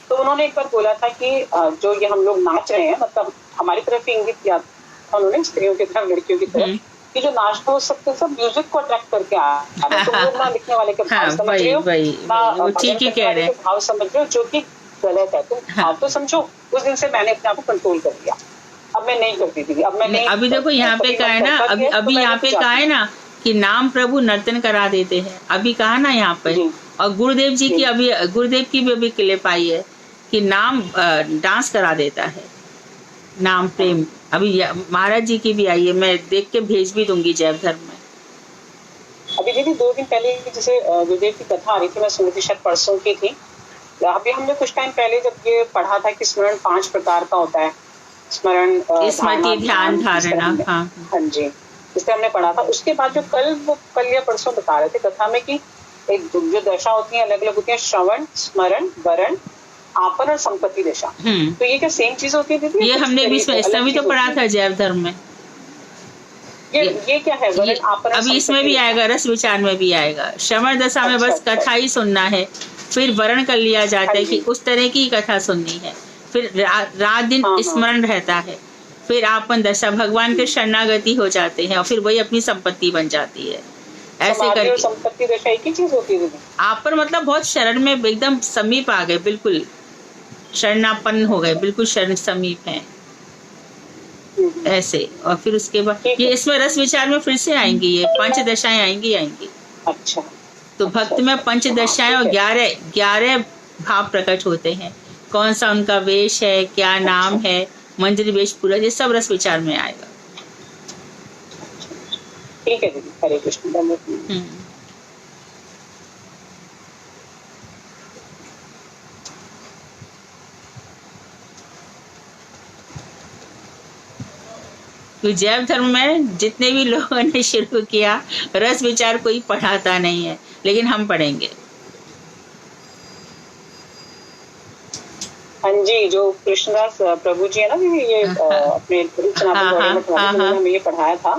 तो उन्होंने एक बार बोला था कि जो ये हम लोग नाच रहे हैं, मतलब हमारी तरफ ही इंगित किया था उन्होंने, स्त्रियों की तरफ, लड़कियों की तरफ, कि जो नाचते हो सकते सब म्यूजिक को अट्रैक्ट करके आ रहे हैं। तो वो ना लिखने वाले के भाव समझ रहे हो, ना ठीक ही कह रहे हैं, भाव समझ रहे हो, जो कि गलत है। तुम भाव तो समझो। उस दिन से मैंने अपने आप को कंट्रोल कर लिया। अब मैं नहीं करती थी। अब मैं नहीं। अभी देखो यहाँ पे कहा है ना, अभी यहाँ पे कहा है ना कि नाम प्रभु नर्तन करा देते हैं। अभी कहा ना यहाँ पे, और गुरुदेव जी की अभी गुरुदेव की भी क्लिप आई है कि नाम डांस करा देता है, नाम प्रेम। अभी महाराज जी की भी आई है, मैं देख के भेज भी दूंगी जैव धर्म में। अभी दीदी 2 दिन पहले जैसे गुरुदेव की कथा आ रही थी, मैं सुनी थी, शायद परसों की थी। अभी हमने कुछ टाइम पहले जब ये पढ़ा था कि स्मरण 5 प्रकार का होता है, स्मरण, स्मृति, ध्यान, धारणा। हाँ जी, इससे हमने पढ़ा था। उसके बाद जो कल या परसों बता रहे थे कथा में कि एक जो दशा होती है अलग अलग होती है, श्रवण, स्मरण, वरण, आपन और संपत्ति दशा। तो ये क्या सेम चीज होती है दीदी? ये हमने भी इसमें तो पढ़ा था जैव धर्म में। ये क्या है? वरण, आपन, अभी इसमें भी आएगा, रस विचार में भी आएगा। श्रवण दशा में बस कथा ही सुनना है, फिर वर्ण कर लिया जाता है कि उस तरह की कथा सुननी है, फिर रात दिन स्मरण रहता है, फिर आपन दशा भगवान के शरणागति हो जाते हैं और फिर वही अपनी संपत्ति बन जाती है। ऐसे करके संपत्ति दशा एक ही चीज होती है। आप पर मतलब बहुत शरण में एकदम समीप आ गए, बिल्कुल शरणापन्न हो गए, बिल्कुल शरण समीप है ऐसे। और फिर उसके बाद ये इसमें रस विचार में फिर से आएंगी, ये 5 दशाएं आएंगी। अच्छा। तो भक्त में 5 दशाएं और 11 भाव प्रकट होते हैं। कौन सा उनका वेश है, क्या नाम है, मंदिर वेश, पूरा ये सब रस विचार में आएगा। ठीक है दीदी, हरे कृष्ण। तो जैव धर्म में जितने भी लोगों ने शुरू किया, रस विचार कोई पढ़ाता नहीं है, लेकिन हम पढ़ेंगे। हाँ जी, जो कृष्णदास प्रभु जी है ना, ये अपने हमें ये पढ़ाया था।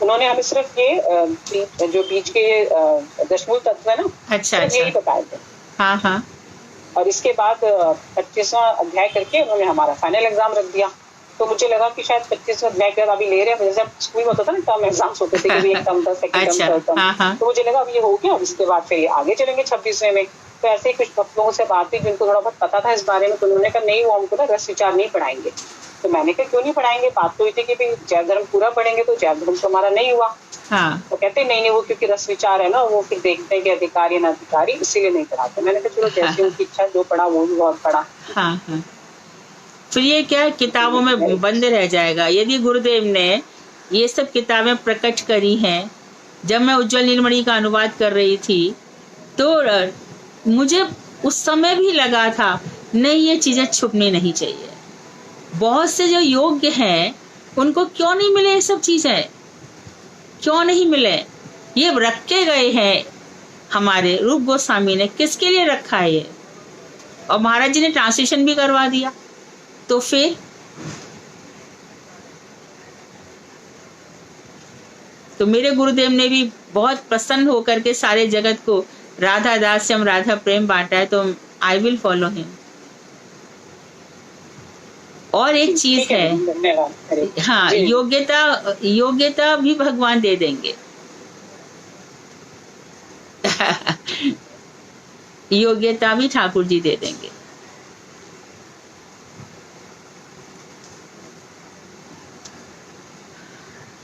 उन्होंने हमें सिर्फ ये जो बीच के दशमूल तत्व है ना, अच्छा, यही बताए थे। और इसके बाद 25वां अध्याय करके उन्होंने हमारा फाइनल एग्जाम रख दिया। तो मुझे लगा कि शायद 25वां अध्याय के बाद अभी ले रहे हैं, जैसे स्कूल में होता था ना टर्म एग्जाम्स होते थे कि एक टर्म था, सेकंड टर्म, थर्ड टर्म। तो मुझे लगा अब ये हो गया, इसके बाद फिर आगे चलेंगे 26वें में। तो ऐसे ही कुछ लोगों से बात हुई जिनको थोड़ा बहुत पता था इस बारे में, तो उन्होंने कहा नहीं, वो हमको ना रस विचार नहीं पढ़ाएंगे। तो मैंने कहा क्यों नहीं पढ़ाएंगे? बात तो हुई थी कि जैव धर्म पूरा पढ़ेंगे, तो जैव धर्म तो हमारा नहीं हुआ। तो कहते नहीं, वो क्योंकि रस विचार है ना, वो फिर देखते हैं कि अधिकारी ना अधिकारी, इसीलिए नहीं पढ़ाते। मैंने कहा चलो जैसे उनकी इच्छा, जो पढ़ा वो भी बहुत पढ़ा। फिर ये क्या किताबों में बंद रह जाएगा। यदि गुरुदेव ने ये सब किताबें प्रकट करी हैं, जब मैं उज्जवल नीलमणि का अनुवाद कर रही थी तो मुझे उस समय भी लगा था नहीं, ये चीजें छुपनी नहीं चाहिए। बहुत से जो योग्य हैं उनको क्यों नहीं मिले ये सब चीजें? क्यों नहीं मिले? ये रखे गए हैं हमारे रूप गोस्वामी ने, किसके लिए रखा है ये? और महाराज जी ने ट्रांसलेशन भी करवा दिया। तो फिर तो मेरे गुरुदेव ने भी बहुत प्रसन्न होकर के सारे जगत को राधा दास्यम राधा प्रेम बांटा है, तो आई विल फॉलो हिम। और एक चीज है, हाँ, योग्यता भी भगवान दे देंगे। योग्यता भी ठाकुर जी दे देंगे।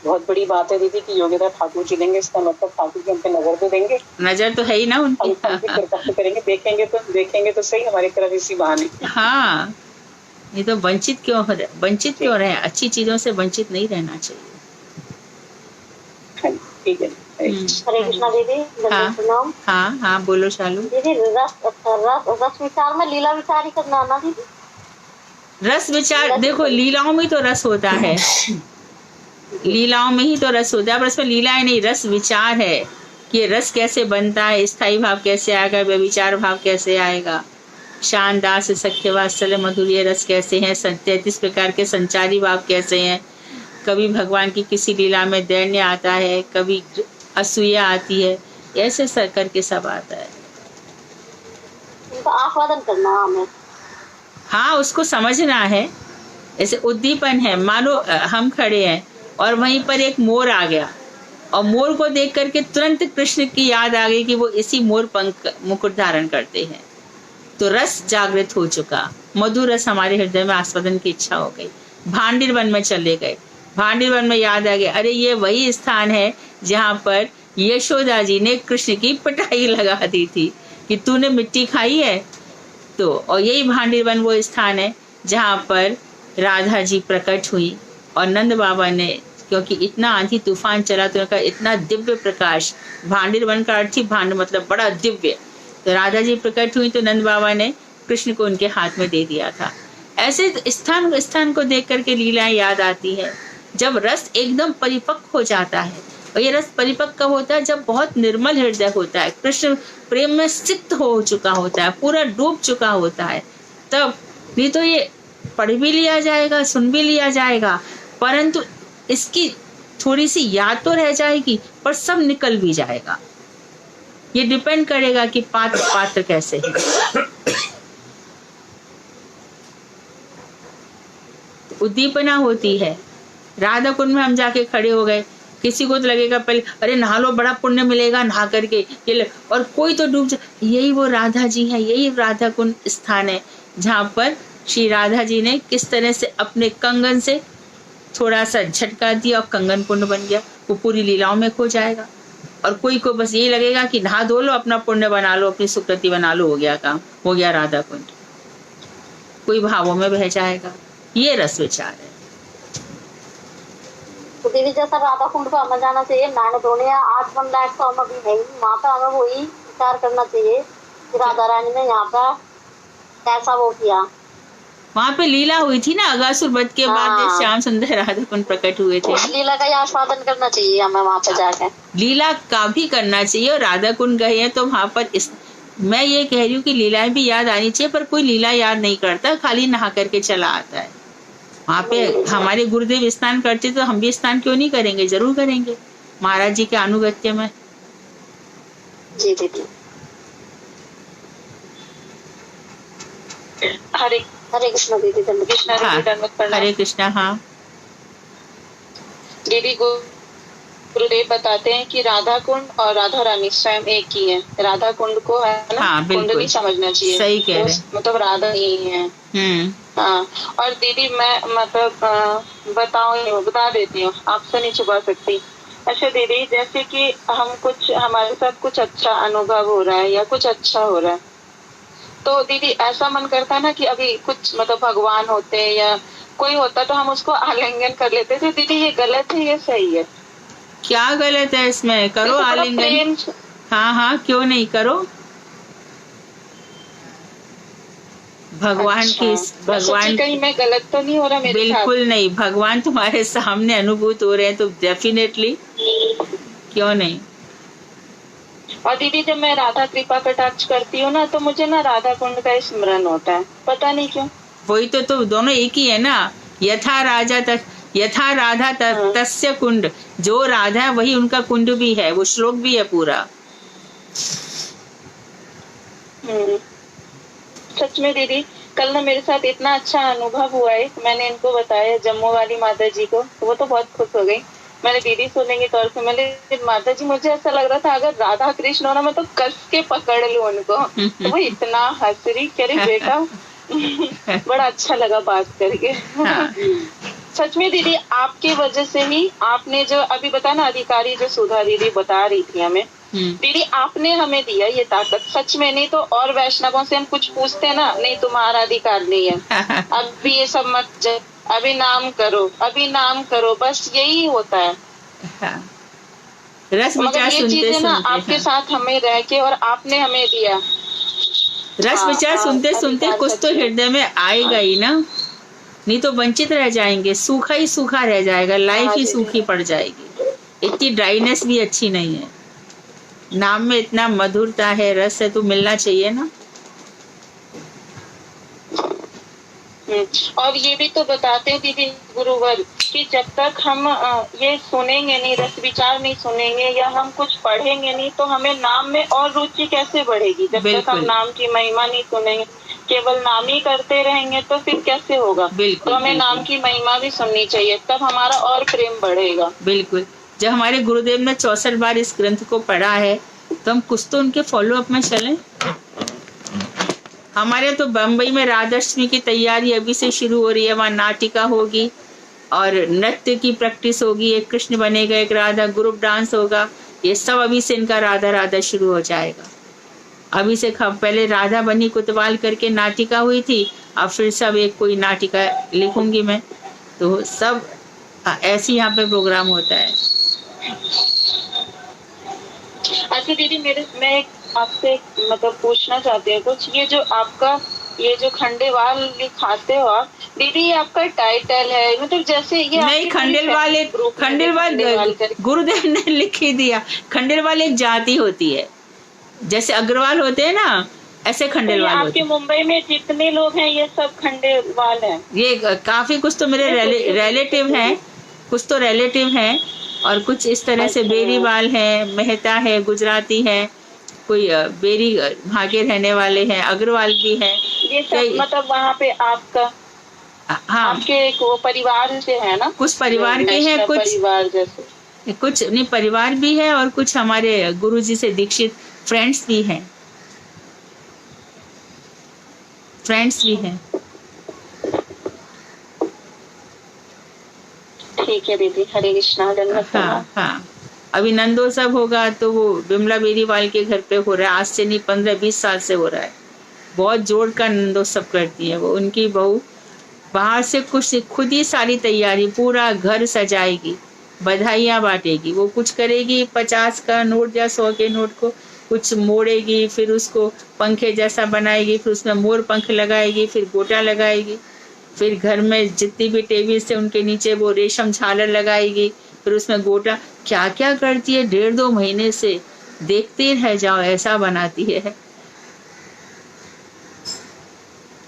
बहुत बड़ी बात है दीदी कि योग्यता ठाकुर जी देंगे, इसका मतलब ठाकुर जी हम पे नजर तो देंगे। नजर तो है ही ना उनकी। हम कृपा तो करेंगे, देखेंगे तो सही हमारी तरफ इसी बहाने। हाँ, ये तो वंचित क्यों रहे? अच्छी चीजों से वंचित नहीं रहना चाहिए। ठीक है। हरे कृष्णा दीदी। हाँ हाँ, बोलो शालू। दीदी रस विचार में लीला विचार ही करना ना दीदी? रस विचार, देखो लीलाओं में तो रस होता है, लीलाओं में ही तो रस होता है, पर इसमें लीलाएं नहीं, रस विचार है कि रस कैसे बनता है, स्थायी भाव कैसे आएगा, व्यभिचार भाव कैसे आएगा, शान दास सख्य वात्सल्य मधुर्य रस कैसे हैं, 33 प्रकार के संचारी भाव कैसे हैं। कभी भगवान की किसी लीला में दैन्य आता है, कभी असूया आती है, ऐसे सर करके सब आता है। इनका आस्वादन करना हमें। हाँ, उसको समझना है। ऐसे उद्दीपन है, मानो हम खड़े हैं और वहीं पर एक मोर आ गया और मोर को देख करके तुरंत कृष्ण की याद आ गई कि वो इसी मोर पंख मुकुट धारण करते हैं, तो रस जागृत हो चुका, मधुर रस हमारे हृदय में आस्वादन की इच्छा हो गई। भांडिर वन में चले गए, भांडिर वन में याद आ गया, अरे ये वही स्थान है जहाँ पर यशोदा जी ने कृष्ण की पिटाई लगा दी थी कि तूने मिट्टी खाई है। तो और यही भांडिर वन वो स्थान है जहाँ पर राधा जी प्रकट हुई और नंद बाबा ने, क्योंकि इतना आंधी तूफान चला तो उनका इतना दिव्य प्रकाश, भांडिर वन का अर्थ ही भांड मतलब बड़ा दिव्य, तो राधा जी प्रकट हुई तो नंद बाबा ने कृष्ण को उनके हाथ में दे दिया था। ऐसे स्थान को देख करके लीलाएं याद आती है। जब रस एकदम परिपक्व हो जाता है, और ये रस परिपक्व कब होता है? जब बहुत निर्मल हृदय होता है, कृष्ण प्रेम में सिक्त हो चुका होता है, पूरा डूब चुका होता है, तब। नहीं तो ये पढ़ भी लिया जाएगा, सुन भी लिया जाएगा, परंतु इसकी थोड़ी सी याद तो रह जाएगी, पर सब निकल भी जाएगा। ये डिपेंड करेगा कि पात्र कैसे है। उद्दीपना होती है। राधा कुंड में हम जाके खड़े हो गए, किसी को तो लगेगा पहले अरे नहा लो, बड़ा पुण्य मिलेगा नहा करके, और कोई तो डूब जाए। यही वो राधा जी है, यही राधा कुंड स्थान है जहाँ पर श्री राधा जी ने किस तरह से अपने कंगन से थोड़ा सा झटका दिया और कंगन कुंड बन गया। वो पूरी लीलाओं में खो जाएगा, और कोई को बस यही लगेगा कि नहा धो लो, अपना पुण्य बना लो, अपनी सुकृति बना लो, हो गया काम, हो गया राधा कुंड। कोई भावों में बह जाएगा। ये रस विचार है। तो दीदी जैसा राधा कुंड को हमें जाना चाहिए, नहाने धोने या आचमन लायक तो हमें भी नहीं, वहाँ पे हमें वही विचार करना चाहिए कि राधा रानी ने यहाँ पर कैसा वो किया। वहाँ पे लीला हुई थी ना, अगासुर वध के बाद जब श्याम सुंदर राधा कुंड प्रकट हुए थे। उस लीला का आस्वादन करना चाहिए हमें वहाँ पे जाके। लीला का भी करना चाहिए, और राधा कुंड गए हैं तो वहाँ पर मैं ये कह रही हूँ कि लीलाएं भी याद आनी चाहिए, पर कोई लीला याद नहीं करता, खाली नहा करके चला आता है। वहाँ पे हमारे गुरुदेव स्नान करते तो हम भी स्नान क्यों नहीं करेंगे? जरूर करेंगे, महाराज जी के अनुगत्य में। जी दीदी। हरे कृष्ण दीदी। हरे कृष्णा। हाँ दीदी, गुरुदेव बताते हैं कि राधा कुंड और राधा रानी स्वयं एक ही है। राधा कुंड को है ना, हाँ, कुंड नहीं समझना चाहिए, सही कह रहे, मतलब राधा ही है। हाँ, और दीदी मैं मतलब बता देती हूँ, आपसे नहीं छुपा सकती। अच्छा दीदी, जैसे कि हमारे साथ कुछ अच्छा अनुभव हो रहा है या कुछ अच्छा हो रहा है, तो दीदी ऐसा मन करता है ना कि अभी कुछ मतलब भगवान होते हैं या कोई होता तो हम उसको आलिंगन कर लेते थे। दीदी ये गलत है या सही है? क्या गलत है इसमें? करो आलिंगन। हाँ हाँ, क्यों नहीं, करो। भगवान अच्छा। की मैं सोची भगवान कहीं मैं गलत तो नहीं हो रहा मेरे साथ। बिल्कुल नहीं, भगवान तुम्हारे सामने अनुभूत हो रहे हैं तो डेफिनेटली क्यों नहीं। और दीदी जब मैं राधा कृपा कटाक्ष करती हूँ ना तो मुझे ना राधा कुंड का स्मरण होता है, पता नहीं क्यों। वही तो दोनों एक ही है ना। यथा यथा राधा हाँ। तस्य कुंड, जो राधा है वही उनका कुंड भी है, वो श्लोक भी है पूरा। सच में दीदी, कल ना मेरे साथ इतना अच्छा अनुभव हुआ है, मैंने इनको बताया जम्मू वाली माता जी को, तो वो तो बहुत खुश हो गई। मैंने दीदी सुनेंगे तौर से मैंने, माता जी मुझे ऐसा लग रहा था अगर राधा कृष्ण हो ना मैं तो कस के पकड़ लूं उनको। तो वो इतना हंस रही, कह रही बेटा बड़ा अच्छा लगा बात करके। हाँ। सच में दीदी आपके वजह से ही, आपने जो अभी बताया ना अधिकारी जो सुधा दीदी बता रही थी हमें, दीदी आपने हमें दिया ये ताकत सच में। नहीं तो और वैष्णवों से हम कुछ पूछते ना, नहीं तुम्हारा अधिकार नहीं है, अभी ये सब मत, अभी नाम करो, अभी नाम करो, बस यही होता है। हाँ। रस मगर विचार ये सुनते चीजें ना सुनते, आपके हाँ। साथ हमें रह के और आपने हमें दिया। रस विचार सुनते सुनते अधिकार कुछ तो सच में। हृदय में आएगा ही ना, नहीं तो वंचित रह जाएंगे, सूखा ही सूखा रह जाएगा, लाइफ ही दीदी। सूखी पड़ जाएगी। इतनी ड्राइनेस भी अच्छी नहीं है। नाम में इतना मधुरता है, रस है, तो मिलना चाहिए ना। और ये भी तो बताते हैं दीदी गुरुवर कि जब तक हम ये सुनेंगे नहीं, रस विचार नहीं सुनेंगे या हम कुछ पढ़ेंगे नहीं तो हमें नाम में और रुचि कैसे बढ़ेगी। जब तक हम बिल्कुल नाम की महिमा नहीं सुनेंगे, केवल नाम ही करते रहेंगे तो फिर कैसे होगा। बिल्कुल तो हमें नाम बिल्कुल की महिमा भी सुननी चाहिए, तब हमारा और प्रेम बढ़ेगा। बिल्कुल। जब हमारे गुरुदेव ने 64 बार इस ग्रंथ को पढ़ा है तो हम कुछ तो उनके फॉलो अप में चलें। हमारे तो बम्बई में राधाष्टमी की तैयारी अभी से शुरू हो रही है। वहाँ नाटिका होगी और नृत्य की प्रैक्टिस होगी, एक कृष्ण बनेगा, एक राधा, ग्रुप डांस होगा। ये सब अभी से इनका राधा राधा शुरू हो जाएगा। अभी से पहले राधा बनी कुतवाल करके नाटिका हुई थी, अब फिर सब एक कोई नाटिका लिखूंगी मैं, तो सब ऐसे यहाँ पे प्रोग्राम होता है। अच्छा दीदी मैं आपसे मतलब पूछना चाहती हूँ कुछ, ये जो आपका ये जो खंडेवाल लिखाते हो आप दीदी, ये आपका टाइटल है मतलब जैसे ये नहीं, खंडेलवाल गुरुदेव ने लिख ही दिया। खंडेलवाल एक जाति होती है, जैसे अग्रवाल होते हैं ना, ऐसे खंडेलवाल होते आपके हैं। मुंबई में जितने लोग हैं ये सब खंडेवाल हैं। ये काफी कुछ तो मेरे रिलेटिव हैं, कुछ तो रिलेटिव हैं, और कुछ इस तरह से बेरीवाल है, मेहता है, गुजराती है, कोई बेरी वहाँ के रहने वाले हैं, अग्रवाल भी हैं। ये सब मतलब वहाँ पे आपका हाँ, आपके एक वो परिवार से है ना, कुछ परिवार के हैं, कुछ परिवार जैसे, कुछ नहीं परिवार भी है, और कुछ हमारे गुरुजी से दीक्षित फ्रेंड्स भी हैं, ठीक है दीदी। हरे कृष्णा, धन्यवाद। हाँ हाँ। अभी नंदोत्सव होगा तो वो बिमला बेरीवाल के घर पे हो रहा है, आज से नहीं 15-20 साल से हो रहा है। बहुत जोर का नंदोत्सव करती है वो, उनकी बहू बाहर से कुछ खुद ही सारी तैयारी, पूरा घर सजाएगी, बधाइयाँ बांटेगी, वो कुछ करेगी 50 का नोट या 100 के नोट को कुछ मोड़ेगी, फिर उसको पंखे जैसा बनाएगी, फिर उसमें मोर पंख लगाएगी, फिर गोटा लगाएगी, फिर घर में जितनी भी टेबल से उनके नीचे वो रेशम झालर लगाएगी, फिर उसमें गोटा, क्या क्या करती है 1.5-2 महीने से, देखते रह जाओ, ऐसा बनाती है।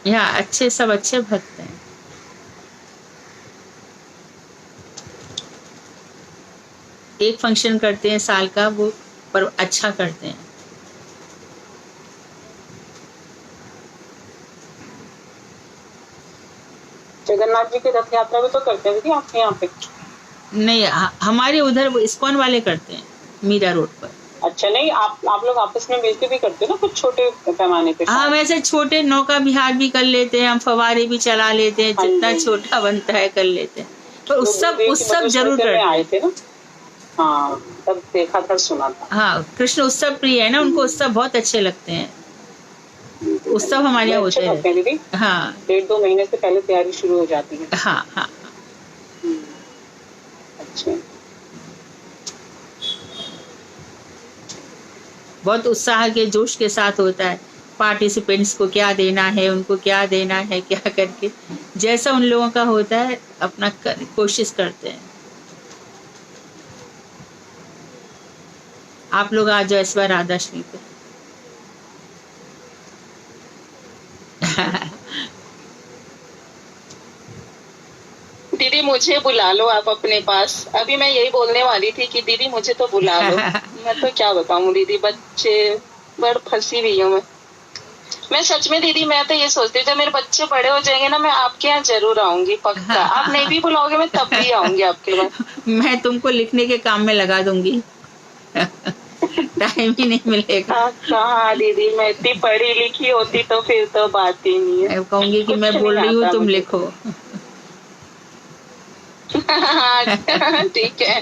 यहाँ अच्छे सब अच्छे भक्त हैं। एक फंक्शन करते हैं साल का वो, पर अच्छा करते हैं। जगन्नाथ जी की रथ यात्रा भी तो करते हैं दीदी आपके यहाँ पे? नहीं, हमारे उधर वो इस्कॉन वाले करते हैं, मीरा रोड पर। अच्छा, नहीं आप लोग आपस में मिलके भी करते हो ना कुछ छोटे पैमाने पे? हाँ, वैसे छोटे नौका विहार भी कर लेते हैं हम, फवारे भी चला लेते हैं, जितना छोटा बनता है कर लेते हैं, पर उत्सव जरूर करते हैं। हाँ, तब देखा था, सुना था। हाँ, कृष्ण उत्सव प्रिय है ना, उनको उत्सव बहुत अच्छे लगते हैं। उत्सव हमारे यहाँ होते हैं दीदी। हाँ, 1.5-2 महीने से पहले तैयारी शुरू हो जाती है। हाँ हाँ। अच्छा, बहुत उत्साह के जोश के साथ होता है। पार्टिसिपेंट्स को क्या देना है, उनको क्या देना है, क्या करके जैसा उन लोगों का होता है अपना कोशिश करते हैं। आप लोग आ जाओ इस बार राधाष्टमी पे। दीदी मुझे बुला लो आप अपने पास। अभी मैं यही बोलने वाली थी कि दीदी मुझे तो बुला लो। मैं तो क्या बताऊं दीदी, बच्चे बड़ फंसी हुई हूँ मैं सच में दीदी। मैं तो ये सोचती हूँ जब मेरे बच्चे बड़े हो जाएंगे ना, मैं आपके यहाँ जरूर आऊंगी पक्का। आप नहीं भी बुलाओगे मैं तब भी आऊंगी आपके पास। मैं तुमको लिखने के काम में लगा दूंगी। टाइम ही नहीं मिलेगा। कहाँ दीदी, मैं इतनी पढ़ी लिखी होती तो फिर तो बात ही नहीं है। मैं कहूंगी कि मैं कुछ बोल नहीं रही हूँ आता तुम मुझे। लिखो। ठीक है,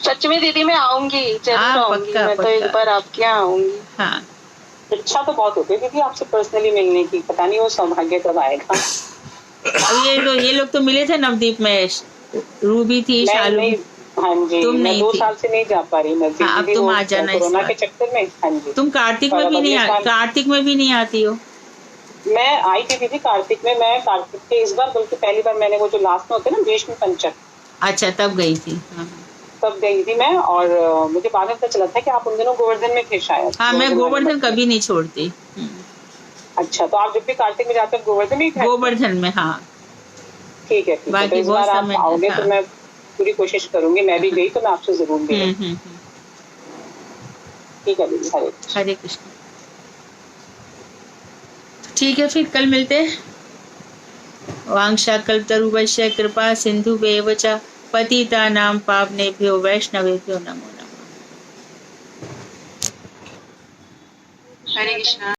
सच में दीदी मैं आऊंगी जरूर हाँ, आऊंगी। पक्का, मैं तो एक पक्का। बार आपके यहाँ आऊंगी। हाँ, इच्छा तो बहुत होती है दीदी आपसे पर्सनली मिलने की, पता नहीं वो सौभाग्य कब आएगा। अब ये लोग तो मिले थे नवदीप में, रूबी थी, मैं शालू। नहीं, हाँ जी, तुम मैं नहीं 2 थी। साल से नहीं जा पा रही नजदीक हाँ, अब दीदी, तुम वो आ जाना इस कोरोना बार। के चक्कर में। हाँ जी, तुम कार्तिक में और भी नहीं अगले साल कार्तिक में भी नहीं आती हो। मैं आई थी दीदी कार्तिक में। मैं कार्तिक के इस बार, बल्कि पहली बार मैंने वो जो लास्ट में होते हैं ना भीष्म पंचक, अच्छा, तब गई थी। हाँ, तब गई थी मैं। और मुझे बाद में पता चला था कि आप उन दिनों गोवर्धन में थे शायद। हाँ, मैं गोवर्धन वाले कभी नहीं छोड़ती। अच्छा, तो आप जब भी कार्तिक में जाते हो गोवर्धन में ही थे? गोवर्धन में, हाँ। ठीक है, ठीक है। तो बाकी इस बहुत बार आप समय, आओगे हाँ। तो मैं पूरी कोशिश करूंगी। मैं भी गई तो मैं आपसे जरूर मिलूंगी। ठीक है दीदी, हरे कृष्ण। हरे कृष्ण। ठीक है, फिर कल मिलते हैं। वांशा कल्पतरुभ्यश्च कृपा सिन्धुभ्येव च पतितानां पावनेभ्यो वैष्णवेभ्यो नमो नमः। हरे कृष्णा।